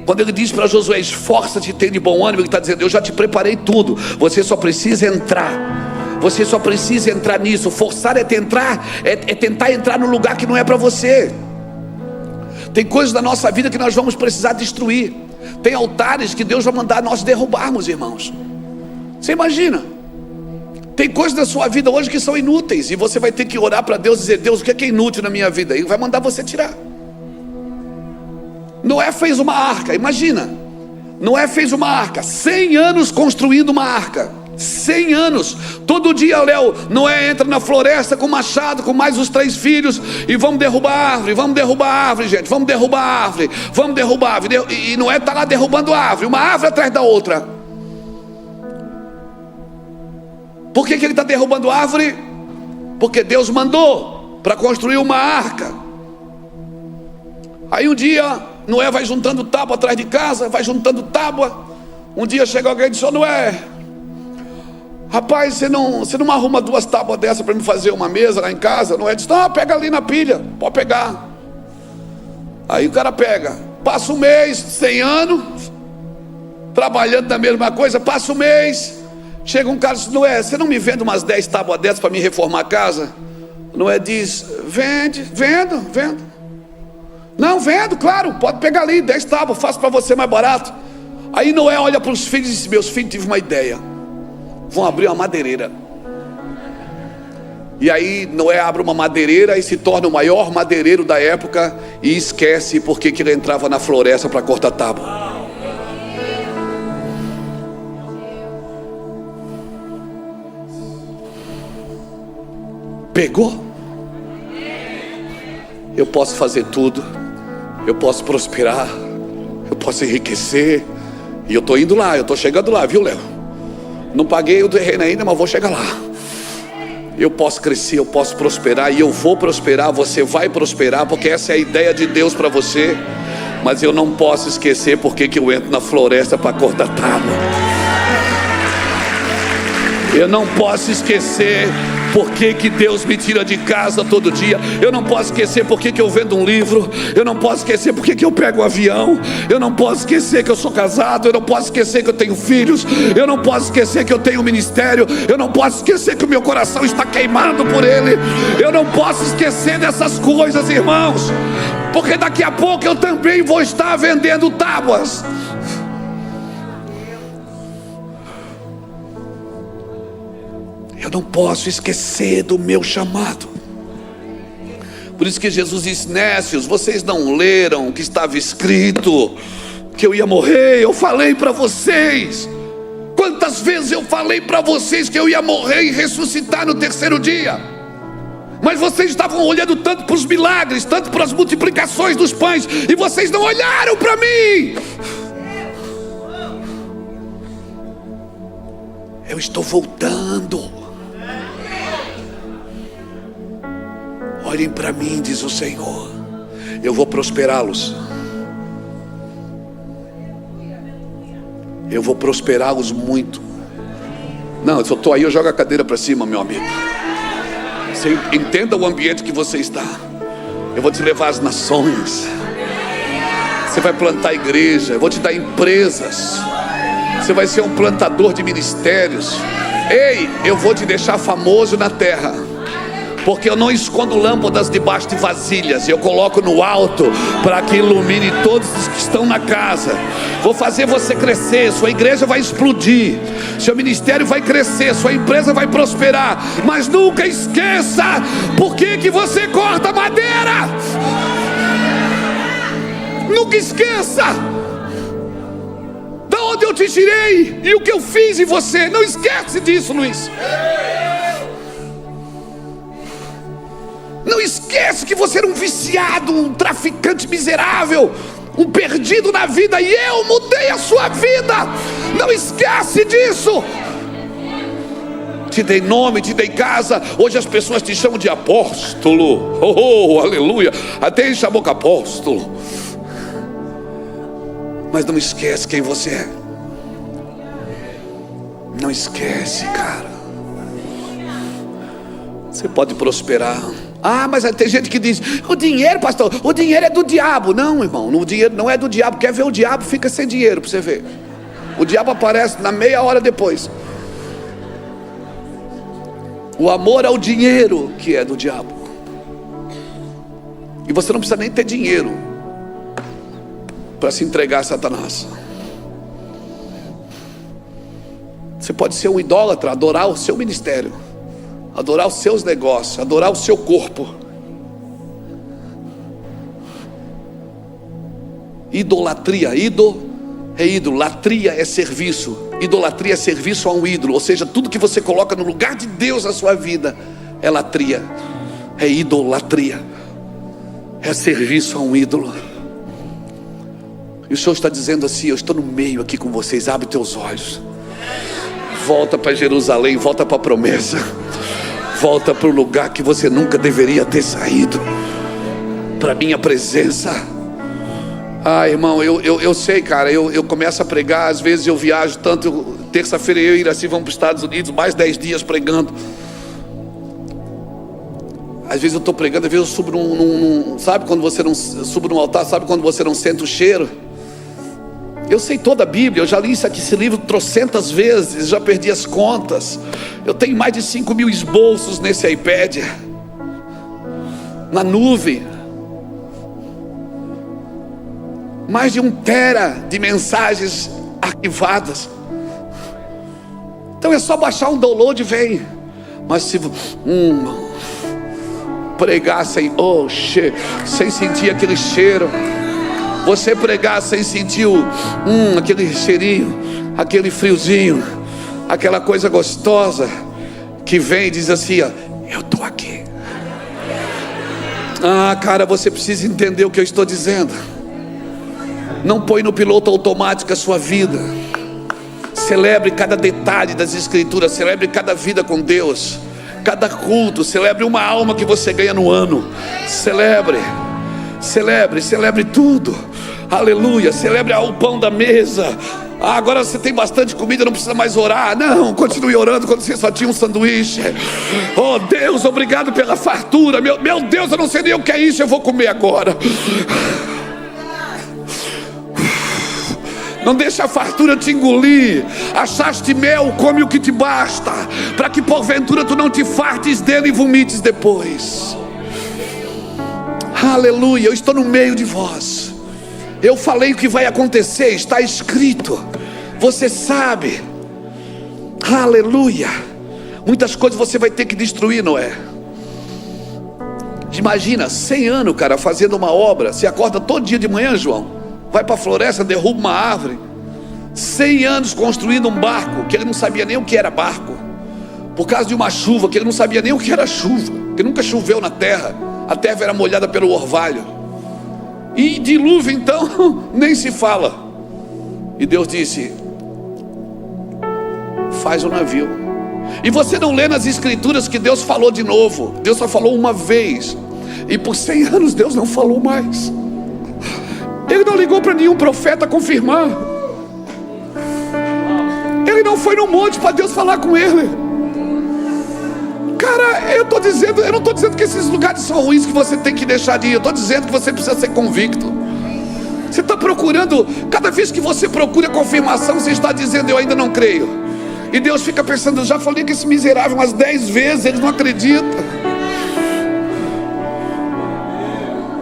Quando ele diz para Josué: esforça-te e tem de bom ânimo, ele está dizendo: eu já te preparei tudo, você só precisa entrar. Você só precisa entrar nisso. Forçar é tentar entrar no lugar que não é para você. Tem coisas da nossa vida que nós vamos precisar destruir. Tem altares que Deus vai mandar nós derrubarmos, irmãos. Você imagina? Tem coisas da sua vida hoje que são inúteis, e você vai ter que orar para Deus e dizer: Deus, o que é inútil na minha vida? Ele vai mandar você tirar. Noé fez uma arca, imagina. Noé fez uma arca, 100 anos construindo uma arca. 100 anos, todo dia Noé entra na floresta com machado, com mais os 3 filhos, e vamos derrubar a árvore, gente, vamos derrubar a árvore, e Noé está lá derrubando a árvore, uma árvore atrás da outra. Por que ele está derrubando a árvore? Porque Deus mandou para construir uma arca. Aí um dia Noé vai juntando tábua atrás de casa, vai juntando tábua. Um dia chega alguém e diz: ô Noé, rapaz, você não arruma 2 tábuas dessas para me fazer uma mesa lá em casa? Noé diz: não, pega ali na pilha, pode pegar. Aí o cara pega, passa um mês, 100 anos trabalhando na mesma coisa, passa um mês, chega um cara e diz: Noé, você não me vende umas 10 tábuas dessas para me reformar a casa? Noé diz: vendo. Não, vendo, claro, pode pegar ali 10 tábuas, faço para você mais barato. Aí Noé olha para os filhos e diz: meus filhos, tive uma ideia, vão abrir uma madeireira. E aí Noé abre uma madeireira e se torna o maior madeireiro da época, e esquece porque que ele entrava na floresta para cortar tábua. Pegou? Eu posso fazer tudo, eu posso prosperar, eu posso enriquecer, e eu estou indo lá, eu estou chegando lá, viu, Léo? Não paguei o terreno ainda, mas vou chegar lá. Eu posso crescer, eu posso prosperar, e eu vou prosperar, você vai prosperar, porque essa é a ideia de Deus para você. Mas eu não posso esquecer porque que eu entro na floresta para cortar tábua. Eu não posso esquecer por que que Deus me tira de casa todo dia. Eu não posso esquecer por que que eu vendo um livro. Eu não posso esquecer por que que eu pego um avião. Eu não posso esquecer que eu sou casado. Eu não posso esquecer que eu tenho filhos. Eu não posso esquecer que eu tenho um ministério. Eu não posso esquecer que o meu coração está queimado por Ele. Eu não posso esquecer dessas coisas, irmãos, porque daqui a pouco eu também vou estar vendendo tábuas. Eu não posso esquecer do meu chamado. Por isso que Jesus disse: nécios, vocês não leram o que estava escrito, que eu ia morrer? Eu falei para vocês. Quantas vezes eu falei para vocês que eu ia morrer e ressuscitar no terceiro dia? Mas vocês estavam olhando tanto para os milagres, tanto para as multiplicações dos pães, e vocês não olharam para mim. Eu estou voltando. Olhem para mim, diz o Senhor. Eu vou prosperá-los. Eu vou prosperá-los muito. Não, se eu estou aí, eu jogo a cadeira para cima, meu amigo. Você entenda o ambiente que você está. Eu vou te levar às nações. Você vai plantar igreja. Eu vou te dar empresas. Você vai ser um plantador de ministérios. Ei, eu vou te deixar famoso na terra, porque eu não escondo lâmpadas debaixo de vasilhas, eu coloco no alto para que ilumine todos os que estão na casa. Vou fazer você crescer, sua igreja vai explodir, seu ministério vai crescer, sua empresa vai prosperar. Mas nunca esqueça por que você corta madeira. Nunca esqueça da onde eu te tirei e o que eu fiz em você. Não esquece disso, Luiz. Não esquece que você era um viciado, um traficante miserável, um perdido na vida, e eu mudei a sua vida. Não esquece disso. Te dei nome, te dei casa. Hoje as pessoas te chamam de apóstolo. Oh, aleluia. Até enche a boca, apóstolo. Mas não esquece quem você é. Não esquece, cara. Você pode prosperar. Ah, mas tem gente que diz: o dinheiro, pastor, o dinheiro é do diabo. Não, irmão, o dinheiro não é do diabo. Quer ver o diabo? Fica sem dinheiro para você ver. O diabo aparece na meia hora depois. O amor ao dinheiro que é do diabo. E você não precisa nem ter dinheiro para se entregar a Satanás. Você pode ser um idólatra, adorar o seu ministério, adorar os seus negócios, adorar o seu corpo. Idolatria, é ídolo, latria é serviço. Idolatria é serviço a um ídolo. Ou seja, tudo que você coloca no lugar de Deus na sua vida é latria, é idolatria, é serviço a um ídolo. E o Senhor está dizendo assim: eu estou no meio aqui com vocês. Abre teus olhos, volta para Jerusalém, volta para a promessa, volta para o lugar que você nunca deveria ter saído, para a minha presença. Ah, irmão, eu sei, cara, eu começo a pregar, às vezes eu viajo tanto. Terça-feira eu e Iraci vamos para os Estados Unidos, mais 10 dias pregando. Às vezes eu estou pregando, às vezes eu subo sabe quando você não subo no altar, sabe quando você não sente o cheiro? Eu sei toda a Bíblia, eu já li esse livro trocentas vezes, já perdi as contas. Eu tenho mais de 5.000 esboços nesse iPad, na nuvem, mais de 1 tera de mensagens arquivadas. Então é só baixar um download e vem. Mas se pregar sem sem sentir aquele cheiro, você pregar sem sentir aquele cheirinho, aquele friozinho, aquela coisa gostosa que vem e diz assim: ó, eu estou aqui. Ah, cara, você precisa entender o que eu estou dizendo. Não põe no piloto automático a sua vida. Celebre cada detalhe das Escrituras. Celebre cada vida com Deus, cada culto. Celebre uma alma que você ganha no ano. Celebre tudo. Aleluia. Celebre o pão da mesa. Ah, agora você tem bastante comida, não precisa mais orar. Não, continue orando quando você só tinha um sanduíche. Oh Deus, obrigado pela fartura. Meu Deus, eu não sei nem o que é isso, eu vou comer agora. Não deixa a fartura te engolir. Achaste mel, come o que te basta, para que porventura tu não te fartes dele e vomites depois. Aleluia. Eu estou no meio de vós. Eu falei o que vai acontecer, está escrito. Você sabe. Aleluia. Muitas coisas você vai ter que destruir, não é? Imagina, 100 anos, cara, fazendo uma obra. Você acorda todo dia de manhã, João, vai para a floresta, derruba uma árvore. 100 anos construindo um barco, que ele não sabia nem o que era barco, por causa de uma chuva, que ele não sabia nem o que era chuva, que nunca choveu na terra, a terra era molhada pelo orvalho. E dilúvio então, nem se fala. E Deus disse: faz um navio. E você não lê nas escrituras que Deus falou de novo. Deus só falou uma vez, e por 100 anos Deus não falou mais. Ele não ligou para nenhum profeta confirmar. Ele não foi no monte para Deus falar com ele. Cara, eu não estou dizendo que esses lugares são ruins, que você tem que deixar de ir. Eu estou dizendo que você precisa ser convicto. Você está procurando, cada vez que você procura confirmação, você está dizendo: eu ainda não creio. E Deus fica pensando: eu já falei com esse miserável umas 10 vezes, ele não acredita.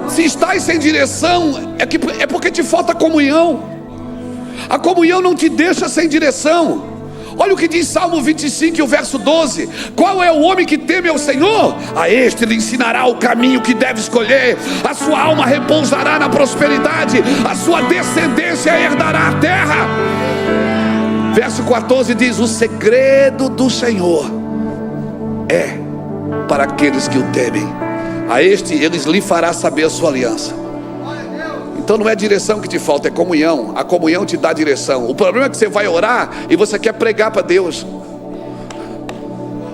Se estás sem direção, é porque te falta comunhão. A comunhão não te deixa sem direção. Olha o que diz Salmo 25, o verso 12: qual é o homem que teme ao Senhor? A este lhe ensinará o caminho que deve escolher. A sua alma repousará na prosperidade, a sua descendência herdará a terra. Verso 14 diz: o segredo do Senhor é para aqueles que o temem. A este eles lhe fará saber a sua aliança. Então não é direção que te falta, é comunhão. A comunhão te dá direção. O problema é que você vai orar e você quer pregar para Deus.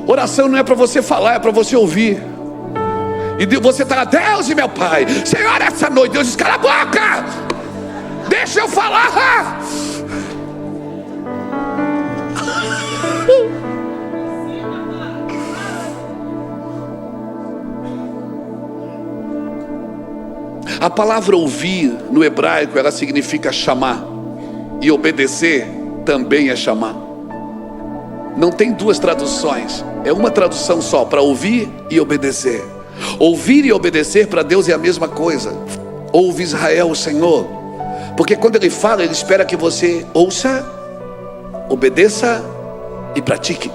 Oração não é para você falar, é para você ouvir. E você está: Deus e meu Pai, Senhor, essa noite. Deus diz: cala a boca, deixa eu falar. A palavra ouvir no hebraico, ela significa chamar, e obedecer também é chamar. Não tem duas traduções, é uma tradução só, para ouvir e obedecer. Ouvir e obedecer para Deus é a mesma coisa. Ouve, Israel, o Senhor, porque quando Ele fala, Ele espera que você ouça, obedeça e pratique.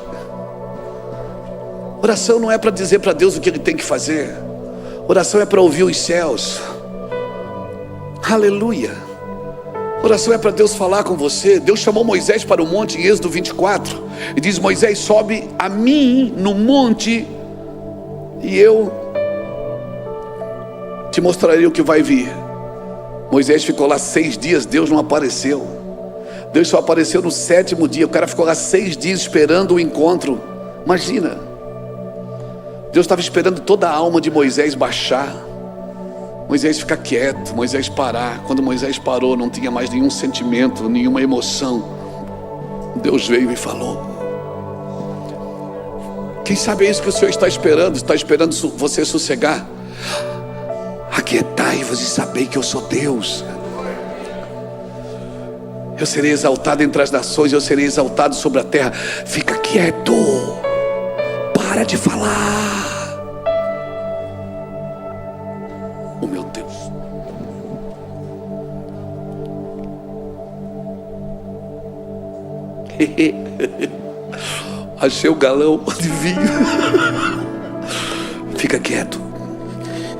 Oração não é para dizer para Deus o que Ele tem que fazer. Oração é para ouvir os céus. Aleluia. Oração é para Deus falar com você. Deus chamou Moisés para o monte em Êxodo 24 e diz: Moisés, sobe a mim no monte e eu te mostrarei o que vai vir. Moisés ficou lá 6 dias, Deus não apareceu. Deus só apareceu no 7º dia. O cara ficou lá 6 dias esperando o encontro. Imagina, Deus estava esperando toda a alma de Moisés baixar, Moisés ficar quieto, Moisés parar. Quando Moisés parou, não tinha mais nenhum sentimento, nenhuma emoção. Deus veio e falou. Quem sabe é isso que o Senhor está esperando? Está esperando você sossegar. Aquietai-vos e sabei que eu sou Deus. Eu serei exaltado entre as nações, eu serei exaltado sobre a terra. Fica quieto, para de falar. Oh meu Deus. Achei o galão de vinho. Fica quieto,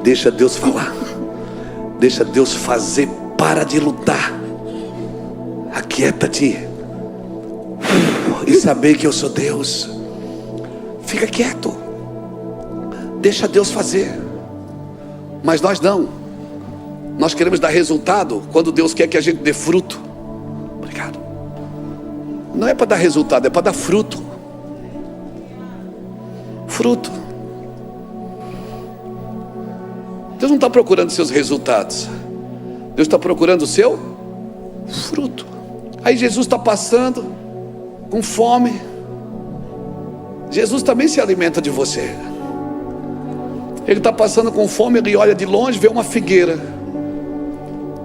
deixa Deus falar, deixa Deus fazer. Para de lutar, aquieta-te e saber que eu sou Deus. Fica quieto, deixa Deus fazer. Mas nós não. Nós queremos dar resultado quando Deus quer que a gente dê fruto. Obrigado. Não é para dar resultado, é para dar fruto. Fruto. Deus não está procurando seus resultados, Deus está procurando o seu fruto. Aí Jesus está passando com fome. Jesus também se alimenta de você. Ele está passando com fome, ele olha de longe, vê uma figueira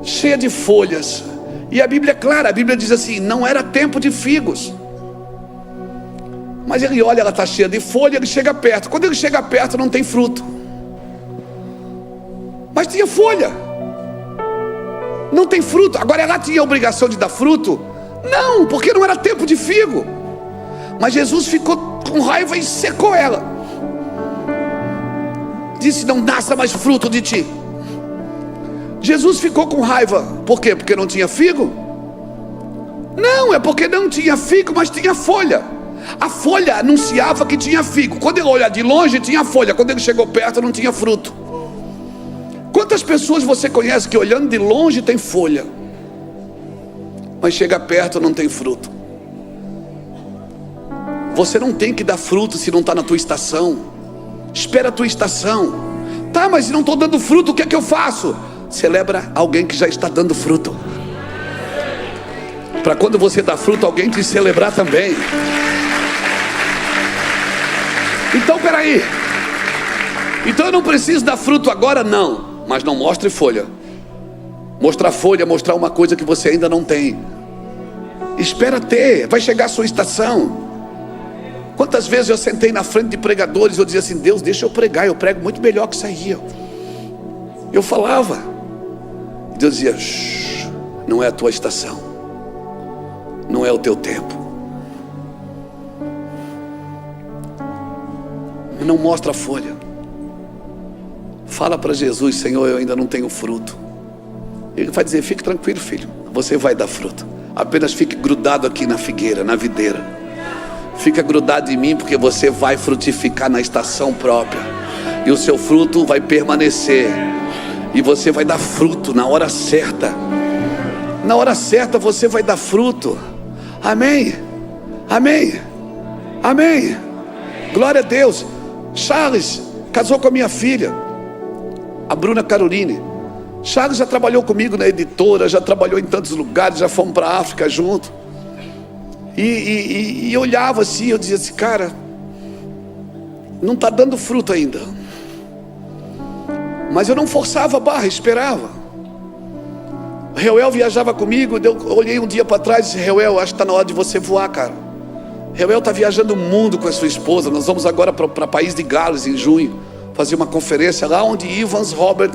cheia de folhas. E a Bíblia é clara, a Bíblia diz assim: não era tempo de figos. Mas ele olha, ela está cheia de folha, ele chega perto. Quando ele chega perto, não tem fruto. Mas tinha folha. Não tem fruto. Agora ela tinha a obrigação de dar fruto? Não, porque não era tempo de figo. Mas Jesus ficou com raiva e secou ela. disse: não nasça mais fruto de ti. Jesus ficou com raiva. Por quê? Porque não tinha figo? Não, é porque não tinha figo, mas tinha folha. A folha anunciava que tinha figo. Quando ele olhava de longe, tinha folha. Quando ele chegou perto, não tinha fruto. Quantas pessoas você conhece que olhando de longe tem folha, mas chega perto não tem fruto? Você não tem que dar fruto se não está na tua estação. Espera a tua estação. Tá, mas se não estou dando fruto, o que é que eu faço? Celebra alguém que já está dando fruto, para quando você dá fruto, alguém te celebrar também. Então peraí, então eu não preciso dar fruto agora? Não, mas não mostre folha. Mostrar folha, mostrar uma coisa que você ainda não tem. Espera ter, vai chegar a sua estação. Quantas vezes eu sentei na frente de pregadores e eu dizia assim: Deus, deixa eu pregar, eu prego muito melhor que isso aí. Eu falava, Deus dizia: não é a tua estação, não é o teu tempo. Não mostra a folha. Fala para Jesus: Senhor, eu ainda não tenho fruto. Ele vai dizer: fique tranquilo, filho, você vai dar fruto. Apenas fique grudado aqui na figueira, na videira. Fica grudado em mim, porque você vai frutificar na estação própria, e o seu fruto vai permanecer, e você vai dar fruto na hora certa. Na hora certa você vai dar fruto. Amém, amém, amém. Glória a Deus. Charles casou com a minha filha, a Bruna Caroline. Charles já trabalhou comigo na editora, já trabalhou em tantos lugares, já fomos para a África junto. E eu olhava assim, eu dizia assim: cara, não está dando fruto ainda. Mas eu não forçava a barra, esperava. Reuel viajava comigo. Eu olhei um dia para trás e disse: Reuel, acho que está na hora de você voar, cara. Reuel está viajando o mundo com a sua esposa. Nós vamos agora para País de Gales em junho, fazer uma conferência lá onde Evans Robert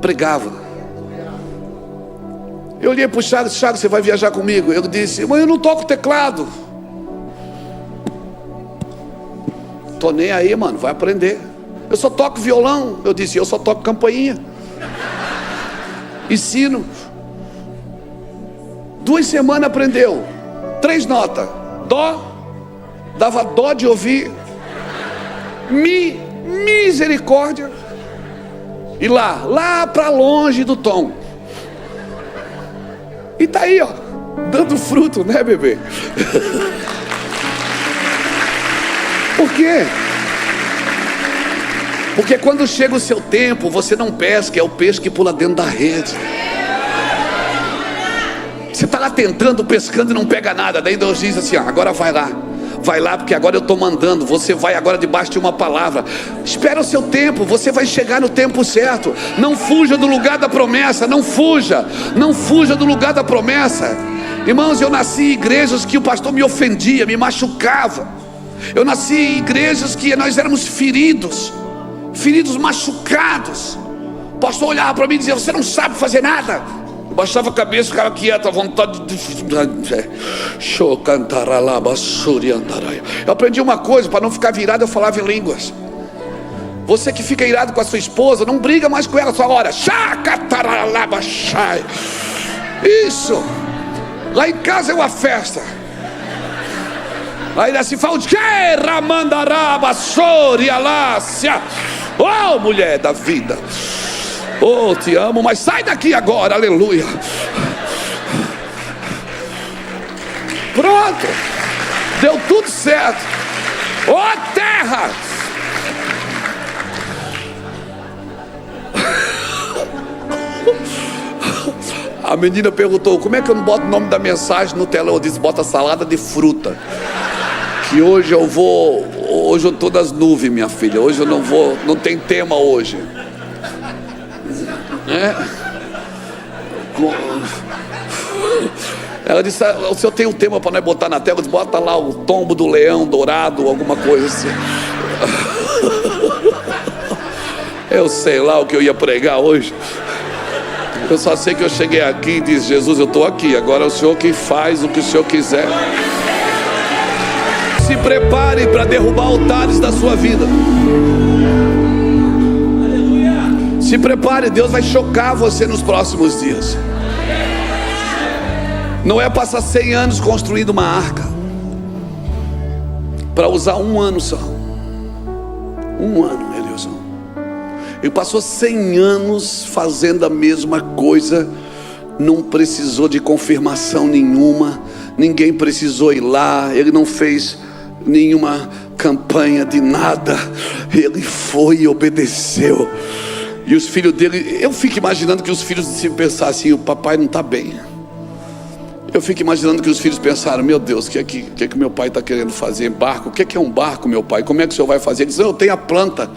pregava. Eu olhei para o Charles: Charles, você vai viajar comigo? Eu disse: mas eu não toco teclado. Tô nem aí, mano, vai aprender. Eu só toco violão. Eu disse: eu só toco campainha. Ensino. 2 semanas aprendeu 3 notas. Dó, dava dó de ouvir. Mi, misericórdia. E lá para longe do tom. E tá aí, ó, dando fruto, né, bebê? Por quê? Porque quando chega o seu tempo, você não pesca, é o peixe que pula dentro da rede. Você está lá tentando, pescando e não pega nada. Daí Deus diz assim: agora vai lá, porque agora eu estou mandando. Você vai agora debaixo de uma palavra. Espera o seu tempo, você vai chegar no tempo certo. Não fuja do lugar da promessa. Não fuja do lugar da promessa. Irmãos, eu nasci em igrejas que o pastor me ofendia, me machucava. Eu nasci em igrejas que nós éramos feridos, machucados. O pastor olhava para mim e dizia: você não sabe fazer nada. Eu baixava a cabeça, ficava quieto, à vontade de... Eu aprendi uma coisa: para não ficar virado, eu falava em línguas. Você que fica irado com a sua esposa, não briga mais com ela só hora. Isso. Lá em casa é uma festa. Aí assim fala: oh, mulher da vida, oh, te amo, mas sai daqui agora, aleluia. Pronto, deu tudo certo. Oh, terra! A menina perguntou: como é que eu não boto o nome da mensagem no telão? Eu disse: bota salada de fruta. Que hoje eu estou nas nuvens, minha filha. Hoje eu não vou, não tem tema hoje. Ela disse: o senhor tem um tema para nós botar na tela? Eu disse: bota lá o tombo do leão dourado, alguma coisa assim. Eu sei lá o que eu ia pregar hoje. Eu só sei que eu cheguei aqui e disse: Jesus, eu estou aqui, agora é o Senhor que faz o que o Senhor quiser. Se prepare para derrubar altares da sua vida. Se prepare, Deus vai chocar você nos próximos dias. Noé passa 100 anos construindo uma arca para usar 1 ano só. 1 ano, Eliasson. Ele passou 100 anos fazendo a mesma coisa. Não precisou de confirmação nenhuma. Ninguém precisou ir lá. Ele não fez nenhuma campanha de nada. Ele foi e obedeceu. E os filhos dele, eu fico imaginando que os filhos se pensassem assim: o papai não está bem. Eu fico imaginando que os filhos pensaram: meu Deus, o que é que meu pai está querendo fazer? Barco? O que é um barco, meu pai? Como é que o senhor vai fazer? Ele disse: não, eu tenho a planta.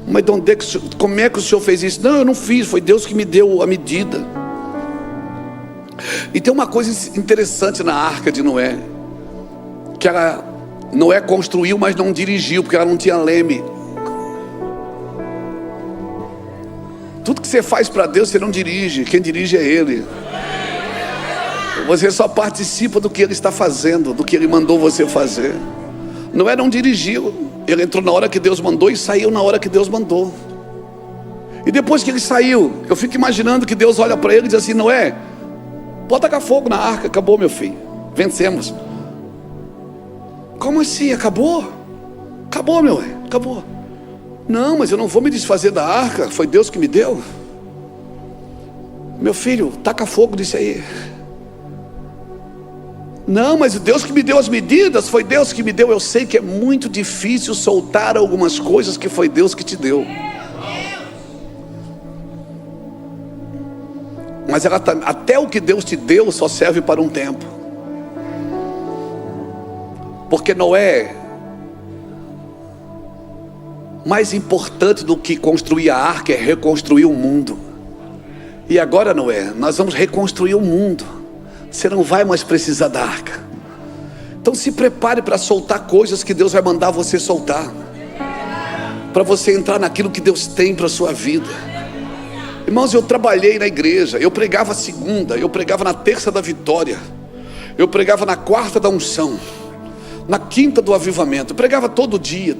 Mas de onde é que como é que o senhor fez isso? Não, eu não fiz, foi Deus que me deu a medida. E tem uma coisa interessante na arca de Noé, que Noé construiu, mas não dirigiu, porque ela não tinha leme. Tudo que você faz para Deus, você não dirige. Quem dirige é Ele. Você só participa do que Ele está fazendo, do que Ele mandou você fazer. Noé não dirigiu. Ele entrou na hora que Deus mandou e saiu na hora que Deus mandou. E depois que ele saiu, eu fico imaginando que Deus olha para ele e diz assim: Noé, pode tacar fogo na arca. Acabou, meu filho, vencemos. Como assim? Acabou? Acabou, meu Noé, acabou. Não, mas eu não vou me desfazer da arca, foi Deus que me deu. Meu filho, taca fogo nisso aí. Não, mas o Deus que me deu as medidas, foi Deus que me deu. Eu sei que é muito difícil soltar algumas coisas que foi Deus que te deu. Mas até o que Deus te deu só serve para um tempo. Porque Noé, mais importante do que construir a arca é reconstruir o mundo. E agora, Noé, nós vamos reconstruir o mundo. Você não vai mais precisar da arca. Então se prepare para soltar coisas que Deus vai mandar você soltar, para você entrar naquilo que Deus tem para a sua vida. Irmãos, eu trabalhei na igreja. Eu pregava segunda, eu pregava na terça da vitória, eu pregava na quarta da unção, na quinta do avivamento. Eu pregava todo dia.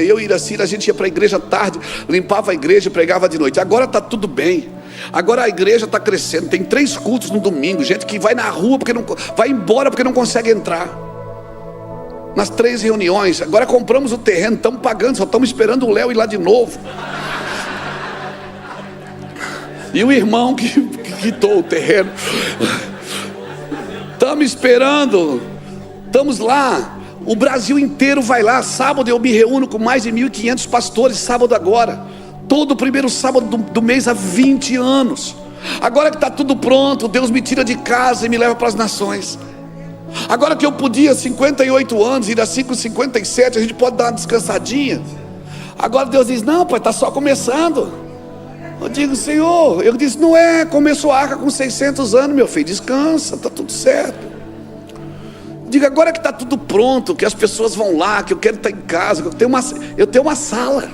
Eu e Iracira, a gente ia para a igreja tarde, limpava a igreja e pregava de noite. Agora está tudo bem. Agora a igreja está crescendo. Tem 3 cultos no domingo. Gente que vai na rua porque não vai embora porque não consegue entrar nas 3 reuniões. Agora compramos o terreno, estamos pagando, só estamos esperando o Léo ir lá de novo. E o irmão que quitou o terreno. Estamos esperando. Estamos lá. O Brasil inteiro vai lá. Sábado eu me reúno com mais de 1.500 pastores. Sábado agora. Todo primeiro sábado do mês há 20 anos. Agora que está tudo pronto, Deus me tira de casa e me leva para as nações. Agora que eu podia 58 anos, ir assim com 57, a gente pode dar uma descansadinha. Agora Deus diz: não, pai, está só começando. Eu digo: Senhor, ele diz: não é, começou a arca com 600 anos, meu filho, descansa, está tudo certo. Diga: agora que está tudo pronto, que as pessoas vão lá, que eu quero estar em casa, que eu tenho uma sala,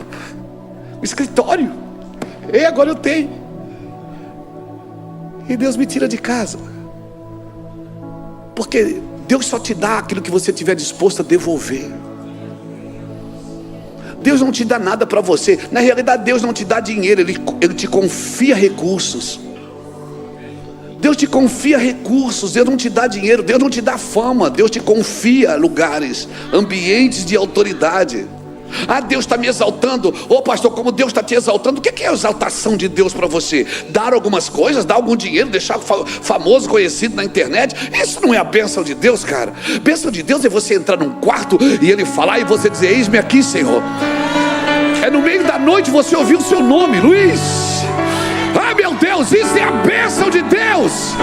um escritório, e agora eu tenho. E Deus me tira de casa, porque Deus só te dá aquilo que você estiver disposto a devolver. Deus não te dá nada para você. Na realidade, Deus não te dá dinheiro, Ele te confia recursos. Deus te confia recursos. Deus não te dá dinheiro, Deus não te dá fama. Deus te confia lugares, ambientes de autoridade. Ah, Deus está me exaltando. Ô pastor, como Deus está te exaltando? O que é a exaltação de Deus para você? Dar algumas coisas, dar algum dinheiro, deixar famoso, conhecido na internet? Isso não é a bênção de Deus, cara. Bênção de Deus é você entrar num quarto e Ele falar e você dizer: eis-me aqui, Senhor. É no meio da noite você ouvir o seu nome: Luiz. Ah, meu Deus, isso é a bênção de Deus.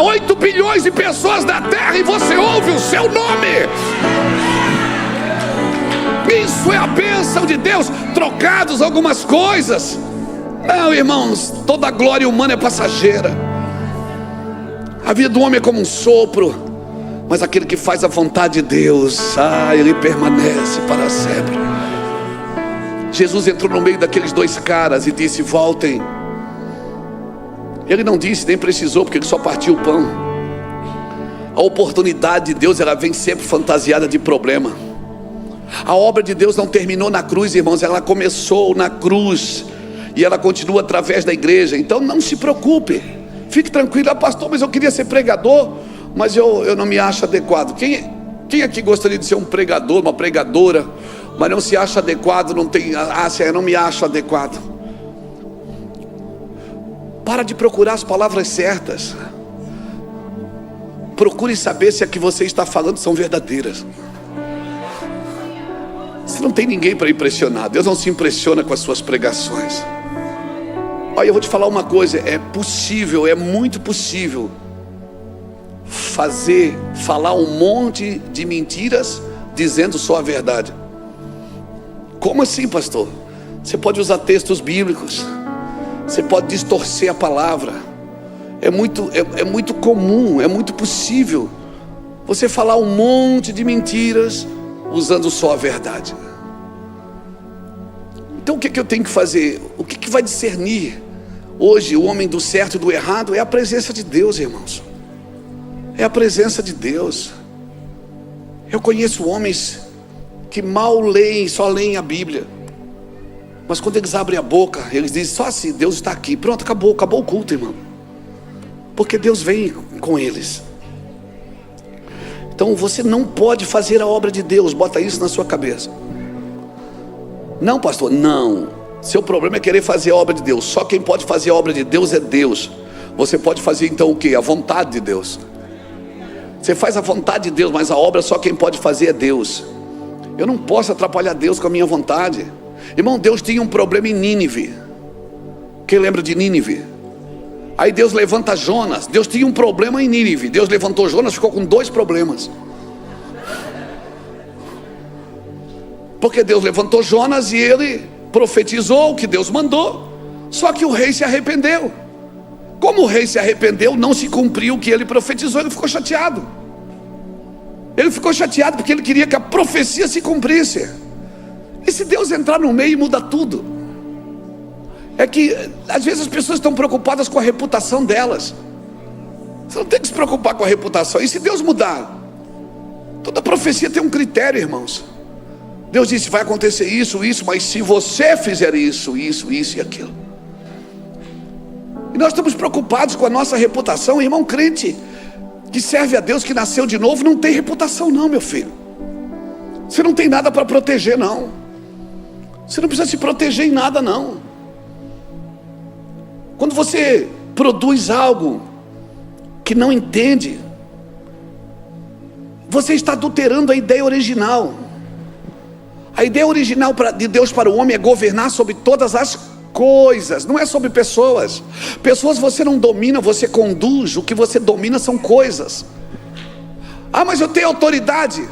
8 bilhões de pessoas na terra e você ouve o seu nome. Isso é a bênção de Deus. Trocados algumas coisas. Não, irmãos, toda a glória humana é passageira. A vida do homem é como um sopro, mas aquele que faz a vontade de Deus, ele permanece para sempre. Jesus entrou no meio daqueles 2 caras e disse: voltem. Ele não disse, nem precisou, porque ele só partiu o pão. A oportunidade de Deus, ela vem sempre fantasiada de problema. A obra de Deus não terminou na cruz, irmãos, ela começou na cruz e ela continua através da igreja. Então não se preocupe, fique tranquilo. Pastor, mas eu queria ser pregador, mas eu não me acho adequado. Quem aqui gostaria de ser um pregador, uma pregadora, mas não se acha adequado, não tem, eu não me acho adequado? Para de procurar as palavras certas. Procure saber se a que você está falando são verdadeiras. Você não tem ninguém para impressionar. Deus não se impressiona com as suas pregações. Olha, eu vou te falar uma coisa. É possível, é muito possível falar um monte de mentiras dizendo só a verdade. Como assim, pastor? Você pode usar textos bíblicos, você pode distorcer a palavra. É muito comum, é muito possível você falar um monte de mentiras usando só a verdade. Então o que eu tenho que fazer? O que vai discernir hoje o homem do certo e do errado? É a presença de Deus, irmãos. É a presença de Deus. Eu conheço homens que mal leem, só leem a Bíblia, mas quando eles abrem a boca, eles dizem só assim: Deus está aqui. Pronto, acabou o culto, irmão. Porque Deus vem com eles. Então você não pode fazer a obra de Deus. Bota isso na sua cabeça. Não, pastor, não. Seu problema é querer fazer a obra de Deus. Só quem pode fazer a obra de Deus é Deus. Você pode fazer então o quê? A vontade de Deus. Você faz a vontade de Deus, mas a obra só quem pode fazer é Deus. Eu não posso atrapalhar Deus com a minha vontade. Irmão, Deus tinha um problema em Nínive. Quem lembra de Nínive? Aí Deus levanta Jonas. Deus tinha um problema em Nínive. Deus levantou Jonas, ficou com 2 problemas. Porque Deus levantou Jonas e ele profetizou o que Deus mandou. Só que o rei se arrependeu. Como o rei se arrependeu, não se cumpriu o que ele profetizou. Ele ficou chateado. Ele ficou chateado porque ele queria que a profecia se cumprisse. E se Deus entrar no meio, muda tudo. É que às vezes as pessoas estão preocupadas com a reputação delas. Você não tem que se preocupar com a reputação. E se Deus mudar? Toda profecia tem um critério, irmãos. Deus disse: vai acontecer isso, mas se você fizer isso e aquilo. E nós estamos preocupados com a nossa reputação. Irmão, crente que serve a Deus, que nasceu de novo, não tem reputação não, meu filho. Você não tem nada para proteger não. Você não precisa se proteger em nada não. Quando você produz algo que não entende, você está adulterando a ideia original. A ideia original de Deus para o homem é governar sobre todas as coisas, não é sobre pessoas. Pessoas você não domina, você conduz. O que você domina são coisas. Ah, mas eu tenho autoridade.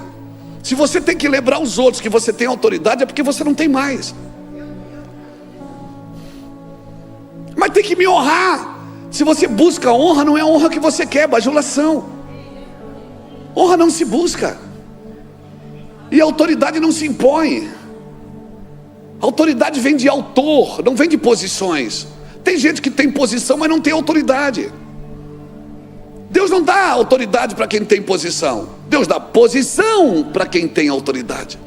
Se você tem que lembrar os outros que você tem autoridade, é porque você não tem mais. Mas tem que me honrar. Se você busca honra, não é a honra que você quer, bajulação. Honra não se busca. E a autoridade não se impõe. A autoridade vem de autor, não vem de posições. Tem gente que tem posição, mas não tem autoridade. Deus não dá autoridade para quem tem posição. Deus dá posição para quem tem autoridade.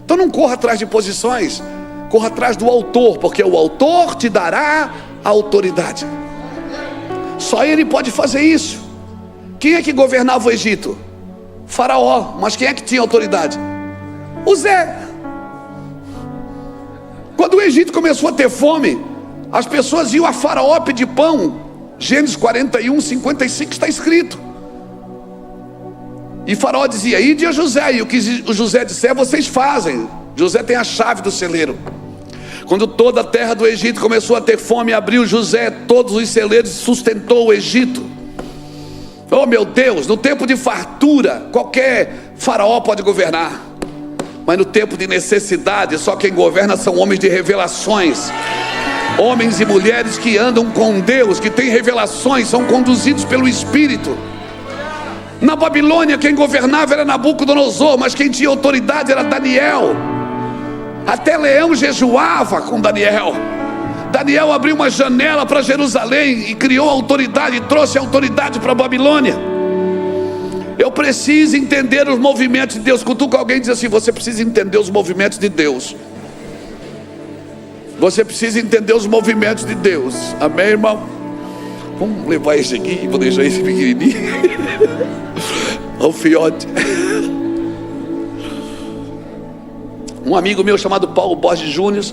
Então não corra atrás de posições, corra atrás do autor, porque o autor te dará a autoridade. Só ele pode fazer isso. Quem é que governava o Egito? Faraó. Mas quem é que tinha autoridade? O Zé. Quando o Egito começou a ter fome, as pessoas iam a Faraó pedir pão. Gênesis 41, 55 está escrito. E Faraó dizia: ide a José, e o que o José disser vocês fazem. José tem a chave do celeiro. Quando toda a terra do Egito começou a ter fome, abriu José todos os celeiros e sustentou o Egito. Oh meu Deus, no tempo de fartura, qualquer faraó pode governar. Mas no tempo de necessidade, só quem governa são homens de revelações. Homens e mulheres que andam com Deus, que têm revelações, são conduzidos pelo Espírito. Na Babilônia quem governava era Nabucodonosor, mas quem tinha autoridade era Daniel. Até leão jejuava com Daniel. Daniel abriu uma janela para Jerusalém e criou autoridade, e trouxe autoridade para a Babilônia. Eu preciso entender os movimentos de Deus. Cutuca alguém e diz assim: você precisa entender os movimentos de Deus. Você precisa entender os movimentos de Deus. Amém, irmão? Vamos levar esse aqui, vou deixar esse pequenininho. Olha o fiote. Um amigo meu chamado Paulo Borges Júnior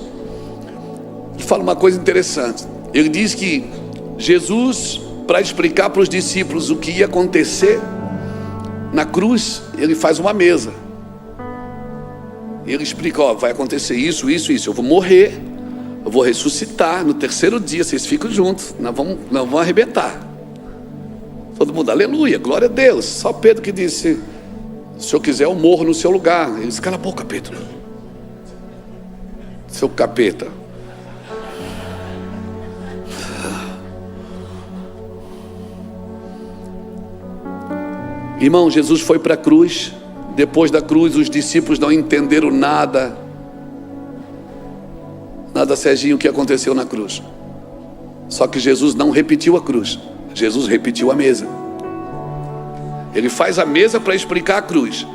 fala uma coisa interessante. Ele diz que Jesus, para explicar para os discípulos o que ia acontecer na cruz, ele faz uma mesa. Ele explica: ó, vai acontecer isso, isso, isso. Eu vou morrer, eu vou ressuscitar no terceiro dia, vocês ficam juntos, nós vamos arrebentar. Todo mundo, aleluia, glória a Deus. Só Pedro que disse: se o senhor quiser eu morro no seu lugar. Ele disse: cala a boca, Pedro, seu capeta. Irmão, Jesus foi para a cruz. Depois da cruz, os discípulos não entenderam nada, Serginho, o que aconteceu na cruz. Só que Jesus não repetiu a cruz, Jesus repetiu a mesa. Ele faz a mesa para explicar a cruz.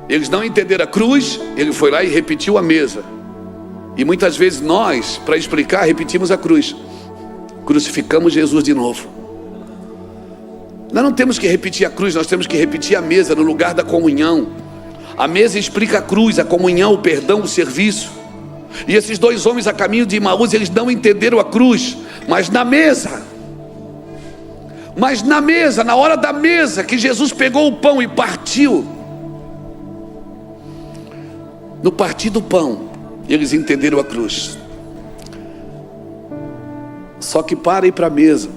Eles não entenderam a cruz, ele foi lá e repetiu a mesa. E muitas vezes nós, para explicar, repetimos a cruz. Crucificamos Jesus de novo. Nós não temos que repetir a cruz, nós temos que repetir a mesa no lugar da comunhão. A mesa explica a cruz, a comunhão, o perdão, o serviço. E esses dois homens a caminho de Emaús, eles não entenderam a cruz, mas na mesa, na hora da mesa, que Jesus pegou o pão e partiu, no partir do pão, eles entenderam a cruz. Só que para ir para a mesa,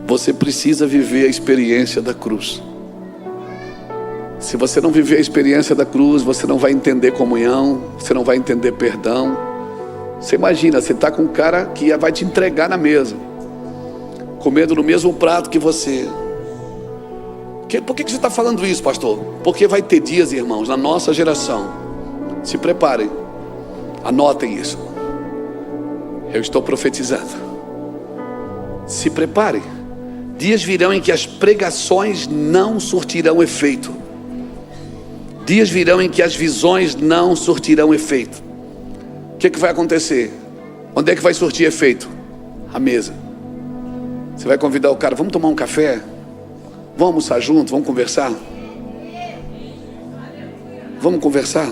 você precisa viver a experiência da cruz. Se você não viver a experiência da cruz, você não vai entender comunhão, você não vai entender perdão. Você imagina, você está com um cara que vai te entregar na mesa, comendo no mesmo prato que você. Por que você está falando isso, pastor? Porque vai ter dias, irmãos, na nossa geração. Se preparem, anotem isso. Eu estou profetizando. Se preparem. Dias virão em que as pregações não surtirão efeito. Dias virão em que as visões não surtirão efeito. O que vai acontecer? Onde é que vai surtir efeito? A mesa. Você vai convidar o cara: vamos tomar um café? Vamos almoçar junto? Vamos conversar? Vamos conversar?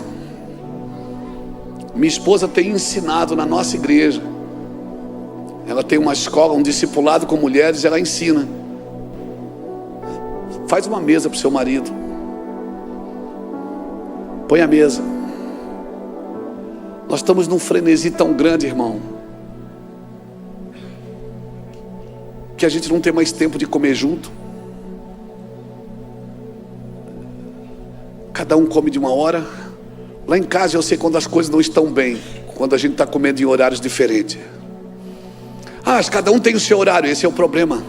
Minha esposa tem ensinado na nossa igreja. Ela tem uma escola, um discipulado com mulheres, ela ensina. Faz uma mesa para o seu marido. Põe a mesa. Nós estamos num frenesi tão grande, irmão, que a gente não tem mais tempo de comer junto. Cada um come de uma hora. Lá em casa eu sei quando as coisas não estão bem, quando a gente está comendo em horários diferentes. Mas cada um tem o seu horário. Esse é o problema.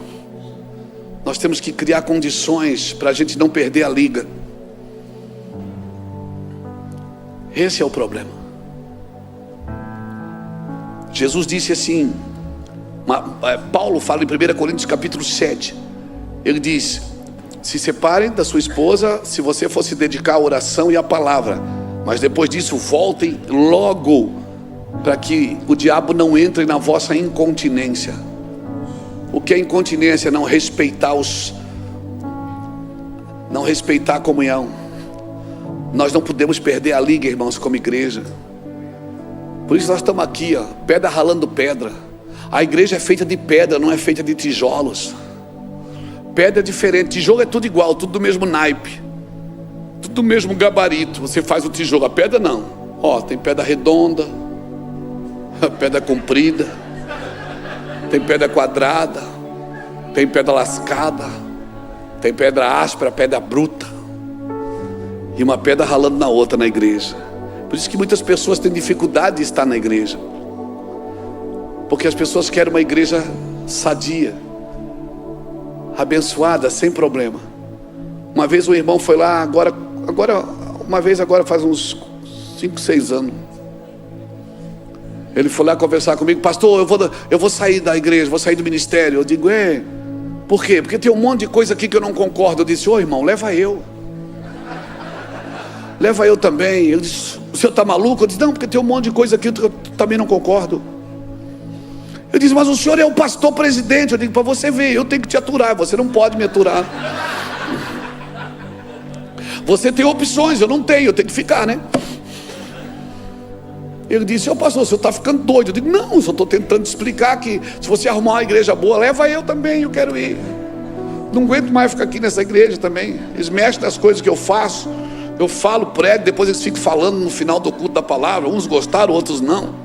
Nós temos que criar condições para a gente não perder a liga. Esse é o problema. Jesus disse assim, Paulo fala em 1 Coríntios capítulo 7. Ele diz: se separem da sua esposa se você for se dedicar à oração e à palavra, mas depois disso voltem logo, para que o diabo não entre na vossa incontinência. O que é incontinência? Não respeitar a comunhão. Nós não podemos perder a liga, irmãos, como igreja. Por isso nós estamos aqui, ó, pedra ralando pedra. A igreja é feita de pedra, não é feita de tijolos. Pedra é diferente, tijolo é tudo igual, tudo do mesmo naipe, tudo do mesmo gabarito. Você faz o tijolo, a pedra não. Ó, tem pedra redonda, pedra comprida, tem pedra quadrada, tem pedra lascada, tem pedra áspera, pedra bruta, e uma pedra ralando na outra na igreja. Por isso que muitas pessoas têm dificuldade de estar na igreja, porque as pessoas querem uma igreja sadia, abençoada, sem problema. Uma vez um irmão foi lá, agora faz uns 5, 6 anos. Ele foi lá conversar comigo: pastor, eu vou sair da igreja, vou sair do ministério. Eu digo: Por quê? Porque tem um monte de coisa aqui que eu não concordo. Eu disse: ô irmão, leva eu. Leva eu também. Ele disse: o senhor está maluco? Eu disse: não, porque tem um monte de coisa aqui que eu também não concordo. Eu disse: mas o senhor é o pastor presidente. Eu digo: para você ver, eu tenho que te aturar, você não pode me aturar. Você tem opções, eu não tenho, eu tenho que ficar, né? Ele disse: ô pastor, o senhor está ficando doido. Eu digo: não, eu só estou tentando explicar que se você arrumar uma igreja boa, leva eu também, eu quero ir. Não aguento mais ficar aqui nessa igreja também. Eles mexem nas coisas que eu faço. Eu falo, prego, depois eles ficam falando no final do culto da palavra. Uns gostaram, outros não.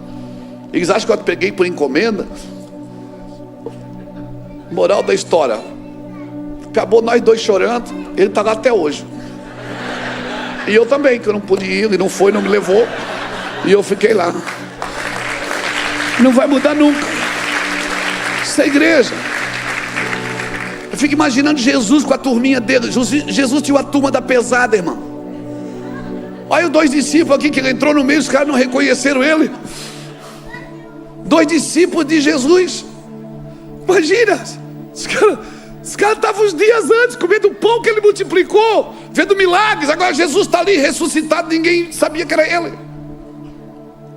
Eles acham que eu peguei por encomenda. Moral da história: acabou nós dois chorando. Ele está lá até hoje. E eu também, que eu não pude ir, ele não foi, não me levou. E eu fiquei lá. Não vai mudar nunca. Essa igreja. Eu fico imaginando Jesus com a turminha dele. Jesus tinha uma turma da pesada, irmão. Olha os 2 discípulos aqui que ele entrou no meio, os caras não reconheceram ele. 2 discípulos de Jesus. Imagina. Os caras estavam uns dias antes comendo o pão que ele multiplicou, vendo milagres. Agora Jesus está ali ressuscitado, ninguém sabia que era ele.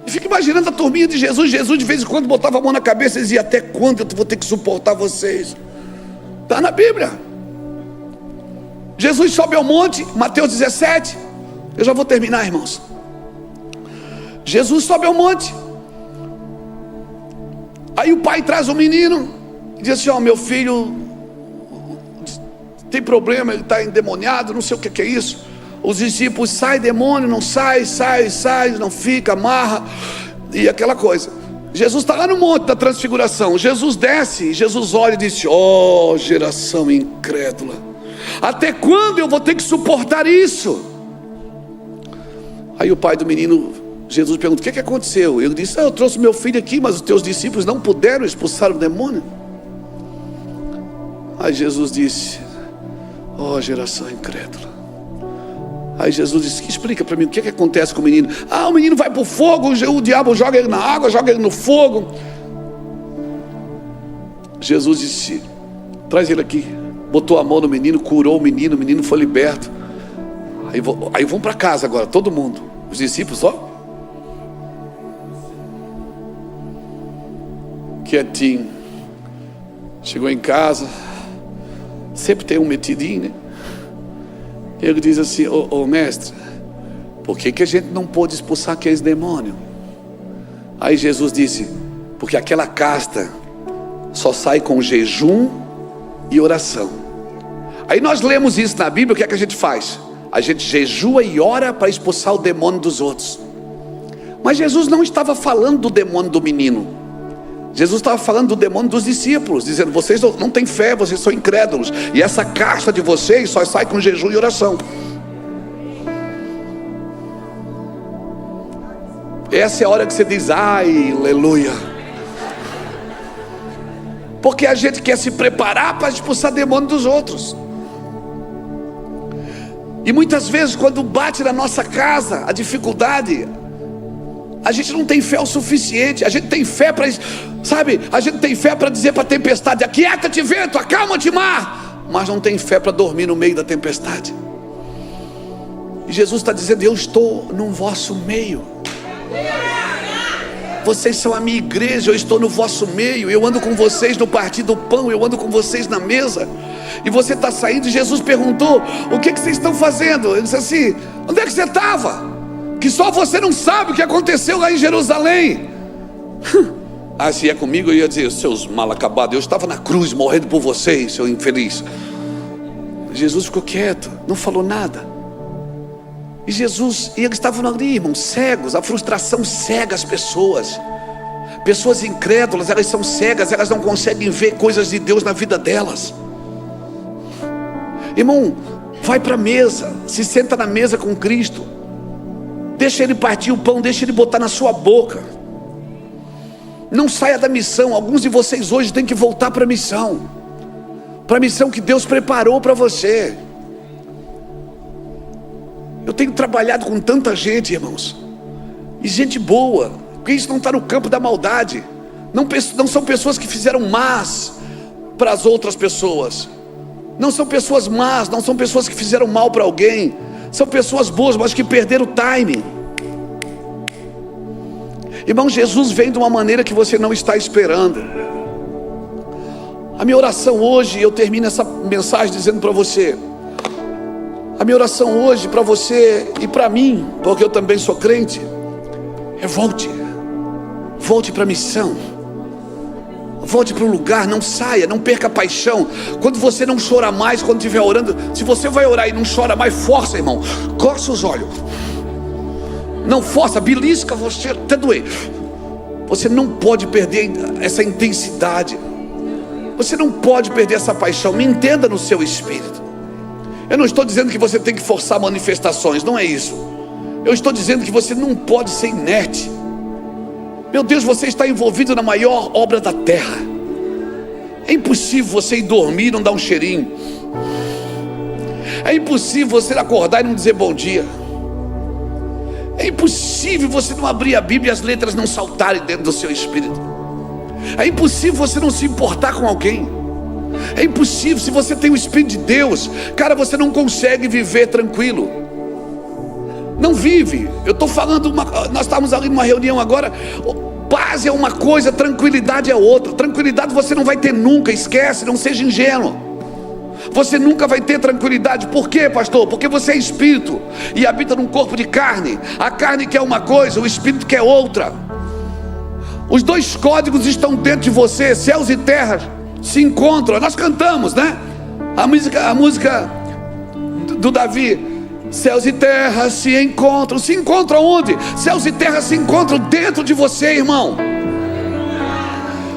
E fica imaginando a turminha de Jesus. Jesus de vez em quando botava a mão na cabeça e dizia: até quando eu vou ter que suportar vocês? Está na Bíblia. Jesus sobe ao monte, Mateus 17. Eu já vou terminar, irmãos. Jesus sobe ao monte. Aí o pai traz o menino e diz assim: ó, meu filho tem problema, ele está endemoniado, não sei o que é isso. Os discípulos: sai demônio, não sai, não fica, amarra, e aquela coisa. Jesus está lá no monte da transfiguração. Jesus desce, Jesus olha e diz: ó, geração incrédula, até quando eu vou ter que suportar isso? Aí o pai do menino, Jesus pergunta: o que aconteceu? Ele disse: eu trouxe meu filho aqui, mas os teus discípulos não puderam expulsar o demônio. Aí Jesus disse: ó, geração incrédula. Aí Jesus disse: explica para mim o que acontece com o menino. O menino vai para o fogo, o diabo joga ele na água, joga ele no fogo. Jesus disse: traz ele aqui. Botou a mão no menino, curou o menino foi liberto. Aí vão para casa agora, todo mundo. Os discípulos só quietinho. Chegou em casa. Sempre tem um metidinho, né? Ele diz assim: ô mestre, por que a gente não pôde expulsar aqueles demônios? Aí Jesus disse: porque aquela casta só sai com jejum e oração. Aí nós lemos isso na Bíblia. O que é que a gente faz? A gente jejua e ora para expulsar o demônio dos outros. Mas Jesus não estava falando do demônio do menino. Jesus estava falando do demônio dos discípulos, dizendo: vocês não têm fé, vocês são incrédulos, e essa casta de vocês só sai com jejum e oração. Essa é a hora que você diz: ai, aleluia. Porque a gente quer se preparar para expulsar demônio dos outros. E muitas vezes, quando bate na nossa casa a dificuldade, a gente não tem fé o suficiente. A gente tem fé para, sabe, a gente tem fé para dizer para a tempestade: aquieta-te vento, acalma-te mar. Mas não tem fé para dormir no meio da tempestade. E Jesus está dizendo: eu estou no vosso meio. Vocês são a minha igreja, eu estou no vosso meio. Eu ando com vocês no partir do pão, eu ando com vocês na mesa. E você está saindo. E Jesus perguntou: o que vocês estão fazendo? Ele disse assim: onde é que você estava? Que só você não sabe o que aconteceu lá em Jerusalém. Se é comigo, eu ia dizer: seus mal acabados, eu estava na cruz morrendo por vocês, seu infeliz. Jesus ficou quieto, não falou nada. E eles estavam ali, irmãos, cegos. A frustração cega as pessoas. Pessoas incrédulas, elas são cegas, elas não conseguem ver coisas de Deus na vida delas. Irmão, vai para a mesa, se senta na mesa com Cristo. Deixa Ele partir o pão, deixa Ele botar na sua boca. Não saia da missão. Alguns de vocês hoje têm que voltar para a missão. Para a missão que Deus preparou para você. Eu tenho trabalhado com tanta gente, irmãos, e gente boa, porque isso não está no campo da maldade. Não são pessoas que fizeram más, para as outras pessoas. Não são pessoas más, não são pessoas que fizeram mal para alguém. São pessoas boas, mas que perderam o timing. Irmão, Jesus vem de uma maneira que você não está esperando. A minha oração hoje, eu termino essa mensagem dizendo para você, a minha oração hoje para você e para mim, porque eu também sou crente, é volte para a missão, volte para o lugar, não saia, não perca a paixão. Quando você não chora mais, quando estiver orando, se você vai orar e não chora mais, força, irmão, coça os olhos, não força, belisca você até doer. Você não pode perder essa intensidade, você não pode perder essa paixão. Me entenda no seu espírito. Eu não estou dizendo que você tem que forçar manifestações, não é isso. Eu estou dizendo que você não pode ser inerte. Meu Deus, você está envolvido na maior obra da terra. É impossível você ir dormir e não dar um cheirinho. É impossível você acordar e não dizer bom dia. É impossível você não abrir a Bíblia e as letras não saltarem dentro do seu espírito. É impossível você não se importar com alguém. É impossível. Se você tem o Espírito de Deus, cara, você não consegue viver tranquilo. Não vive. Eu estou falando, nós estávamos ali numa reunião agora. Paz é uma coisa, tranquilidade é outra. Tranquilidade você não vai ter nunca, esquece, não seja ingênuo. Você nunca vai ter tranquilidade. Por quê, pastor? Porque você é espírito e habita num corpo de carne. A carne quer uma coisa, o espírito quer outra. Os dois códigos estão dentro de você. Céus e terras se encontram. Nós cantamos, né? A música do Davi. Céus e terras se encontram. Se encontram onde? Céus e terras se encontram dentro de você, irmão.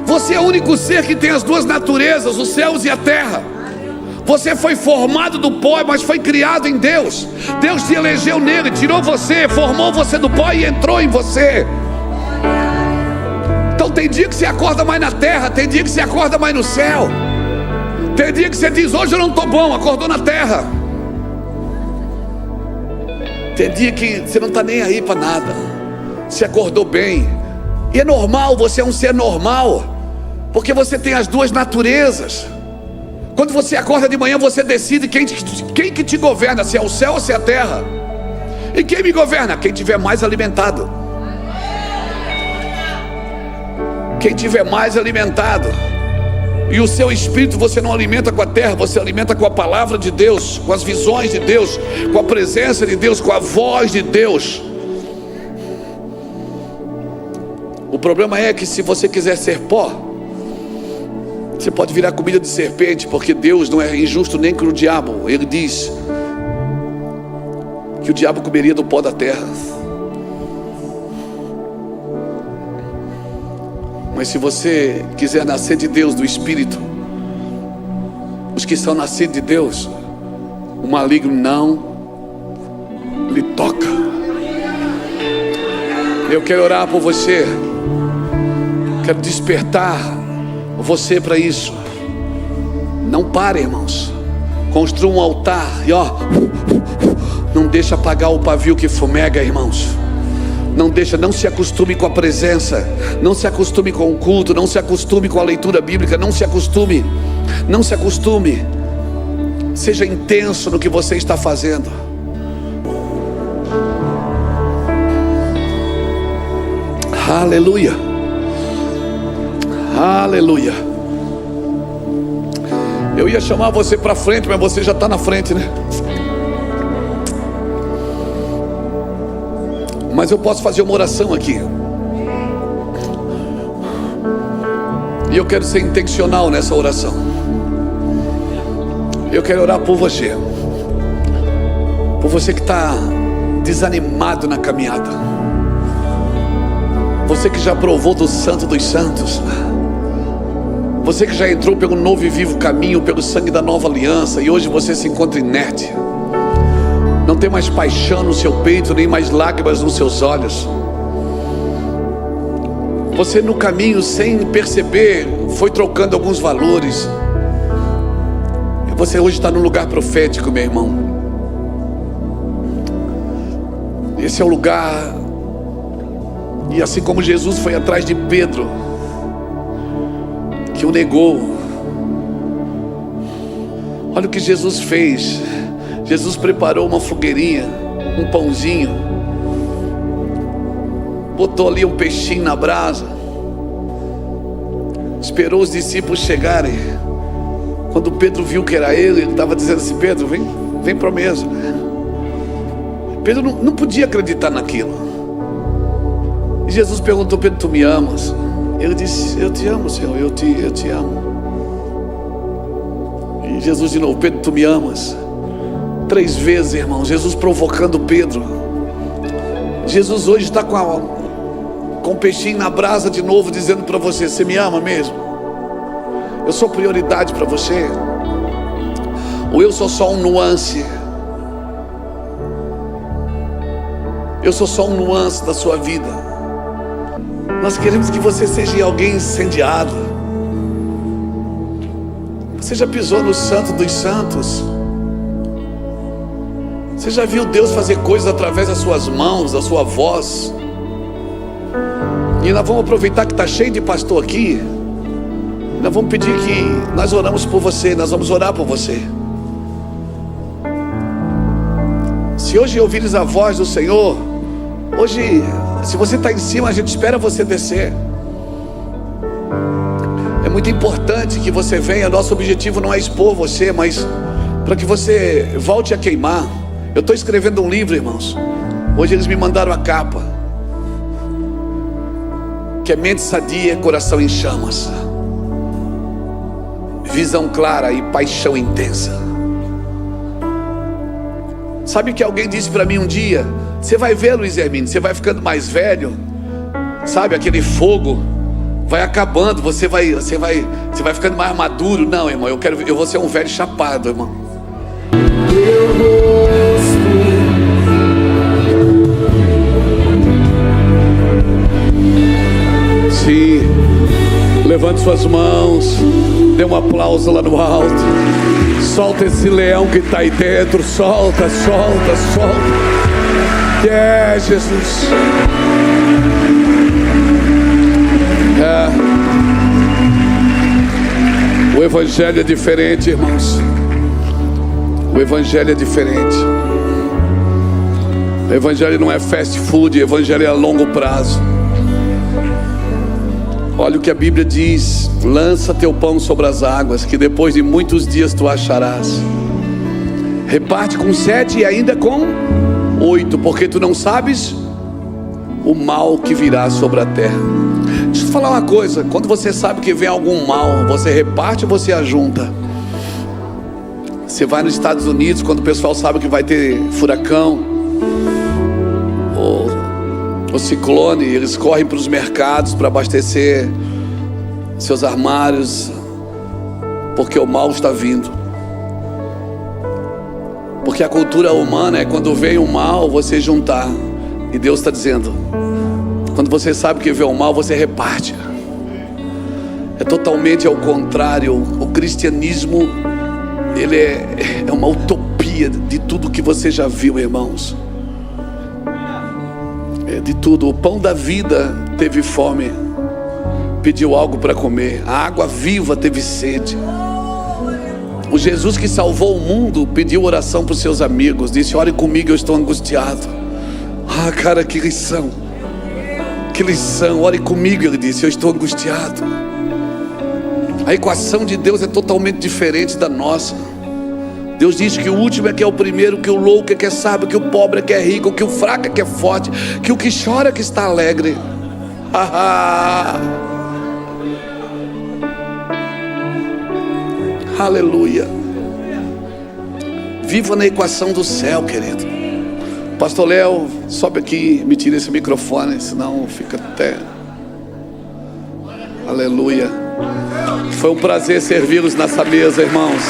Você é o único ser que tem as duas naturezas, os céus e a terra. Você foi formado do pó, mas foi criado em Deus. Deus te elegeu nele, tirou você, formou você do pó e entrou em você. Então tem dia que você acorda mais na terra, tem dia que você acorda mais no céu. Tem dia que você diz, hoje eu não estou bom, acordou na terra. Tem dia que você não está nem aí para nada, você acordou bem. E é normal, você é um ser normal, porque você tem as duas naturezas. Quando você acorda de manhã, você decide quem que te governa, se é o céu ou se é a terra. E quem me governa? Quem tiver mais alimentado. Quem tiver mais alimentado. E o seu espírito você não alimenta com a terra, você alimenta com a palavra de Deus, com as visões de Deus, com a presença de Deus, com a voz de Deus. O problema é que se você quiser ser pó, você pode virar comida de serpente, porque Deus não é injusto nem com o diabo. Ele diz que o diabo comeria do pó da terra. Mas se você quiser nascer de Deus, do Espírito, os que são nascidos de Deus, o maligno não lhe toca. Eu quero orar por você, quero despertar você para isso. Não pare, irmãos. Construa um altar e não deixa apagar o pavio que fumega, irmãos. Não se acostume com a presença, não se acostume com o culto, não se acostume com a leitura bíblica, não se acostume. Seja intenso no que você está fazendo. Aleluia, aleluia. Eu ia chamar você para frente, mas você já está na frente, né? Mas eu posso fazer uma oração aqui. E eu quero ser intencional nessa oração. Eu quero orar por você. Por você que está desanimado na caminhada. Você que já provou do Santo dos Santos. Você que já entrou pelo novo e vivo caminho, pelo sangue da nova aliança, e hoje você se encontra inerte. Não tem mais paixão no seu peito, nem mais lágrimas nos seus olhos. Você no caminho, sem perceber, foi trocando alguns valores. E você hoje está no lugar profético, meu irmão. Esse é o lugar. E assim como Jesus foi atrás de Pedro, que o negou, Olha o que Jesus fez. Jesus preparou uma fogueirinha, um pãozinho, botou ali um peixinho na brasa, esperou os discípulos chegarem. Quando Pedro viu que era ele estava dizendo assim: Pedro, vem para a mesa. Pedro não podia acreditar naquilo. E Jesus perguntou: Pedro, tu me amas? Ele disse: eu te amo, Senhor, eu te amo. E Jesus de novo: Pedro, tu me amas? 3 vezes, irmão, Jesus provocando Pedro. Jesus hoje está com o peixinho na brasa de novo, dizendo para você: você me ama mesmo? Eu sou prioridade para você? Ou eu sou só um nuance? Eu sou só um nuance da sua vida. Nós queremos que você seja alguém incendiado. Você já pisou no Santo dos Santos? Você já viu Deus fazer coisas através das suas mãos, da sua voz? E nós vamos aproveitar que está cheio de pastor aqui. Nós vamos pedir que nós oramos por você. Nós vamos orar por você. Se hoje ouvires a voz do Senhor, hoje, se você está em cima, a gente espera você descer. É muito importante que você venha. Nosso objetivo não é expor você, mas para que você volte a queimar. Eu estou escrevendo um livro, irmãos. Hoje eles me mandaram a capa, que é Mente Sadia, Coração em Chamas, Visão Clara e Paixão Intensa. Sabe que alguém disse para mim um dia: você vai ver, Luiz Hermínio, você vai ficando mais velho, sabe, aquele fogo vai acabando, você vai ficando mais maduro. Não, irmão, eu vou ser um velho chapado, irmão. Sim, levante suas mãos, dê um aplauso lá no alto. Solta esse leão que está aí dentro. Solta. Jesus. O Evangelho é diferente, irmãos. O Evangelho é diferente. O Evangelho não é fast food. O Evangelho é a longo prazo. Olha o que a Bíblia diz: lança teu pão sobre as águas, que depois de muitos dias tu acharás. Reparte com 7 e ainda com 8, porque tu não sabes o mal que virá sobre a terra. Deixa eu te falar uma coisa: quando você sabe que vem algum mal, você reparte ou você ajunta? Você vai nos Estados Unidos, quando o pessoal sabe que vai ter furacão ou ciclone, eles correm para os mercados para abastecer seus armários, porque o mal está vindo. Porque a cultura humana é quando vem o mal, você juntar. E Deus está dizendo: quando você sabe que vem o mal, você reparte. É totalmente ao contrário. O cristianismo, ele é uma utopia de tudo que você já viu, irmãos. É de tudo. O pão da vida teve fome, pediu algo para comer. A água viva teve sede. O Jesus que salvou o mundo pediu oração para os seus amigos. Disse: ore comigo, eu estou angustiado. Ah, cara, que lição. Que lição, ore comigo, ele disse, eu estou angustiado. A equação de Deus é totalmente diferente da nossa. Deus diz que o último é que é o primeiro, que o louco é que é sábio, que o pobre é que é rico, que o fraco é que é forte, que o que chora é que está alegre. Aleluia. Viva na equação do céu, querido. Pastor Léo, sobe aqui, me tira esse microfone, senão fica até... Aleluia. Foi um prazer servi-los nessa mesa, irmãos.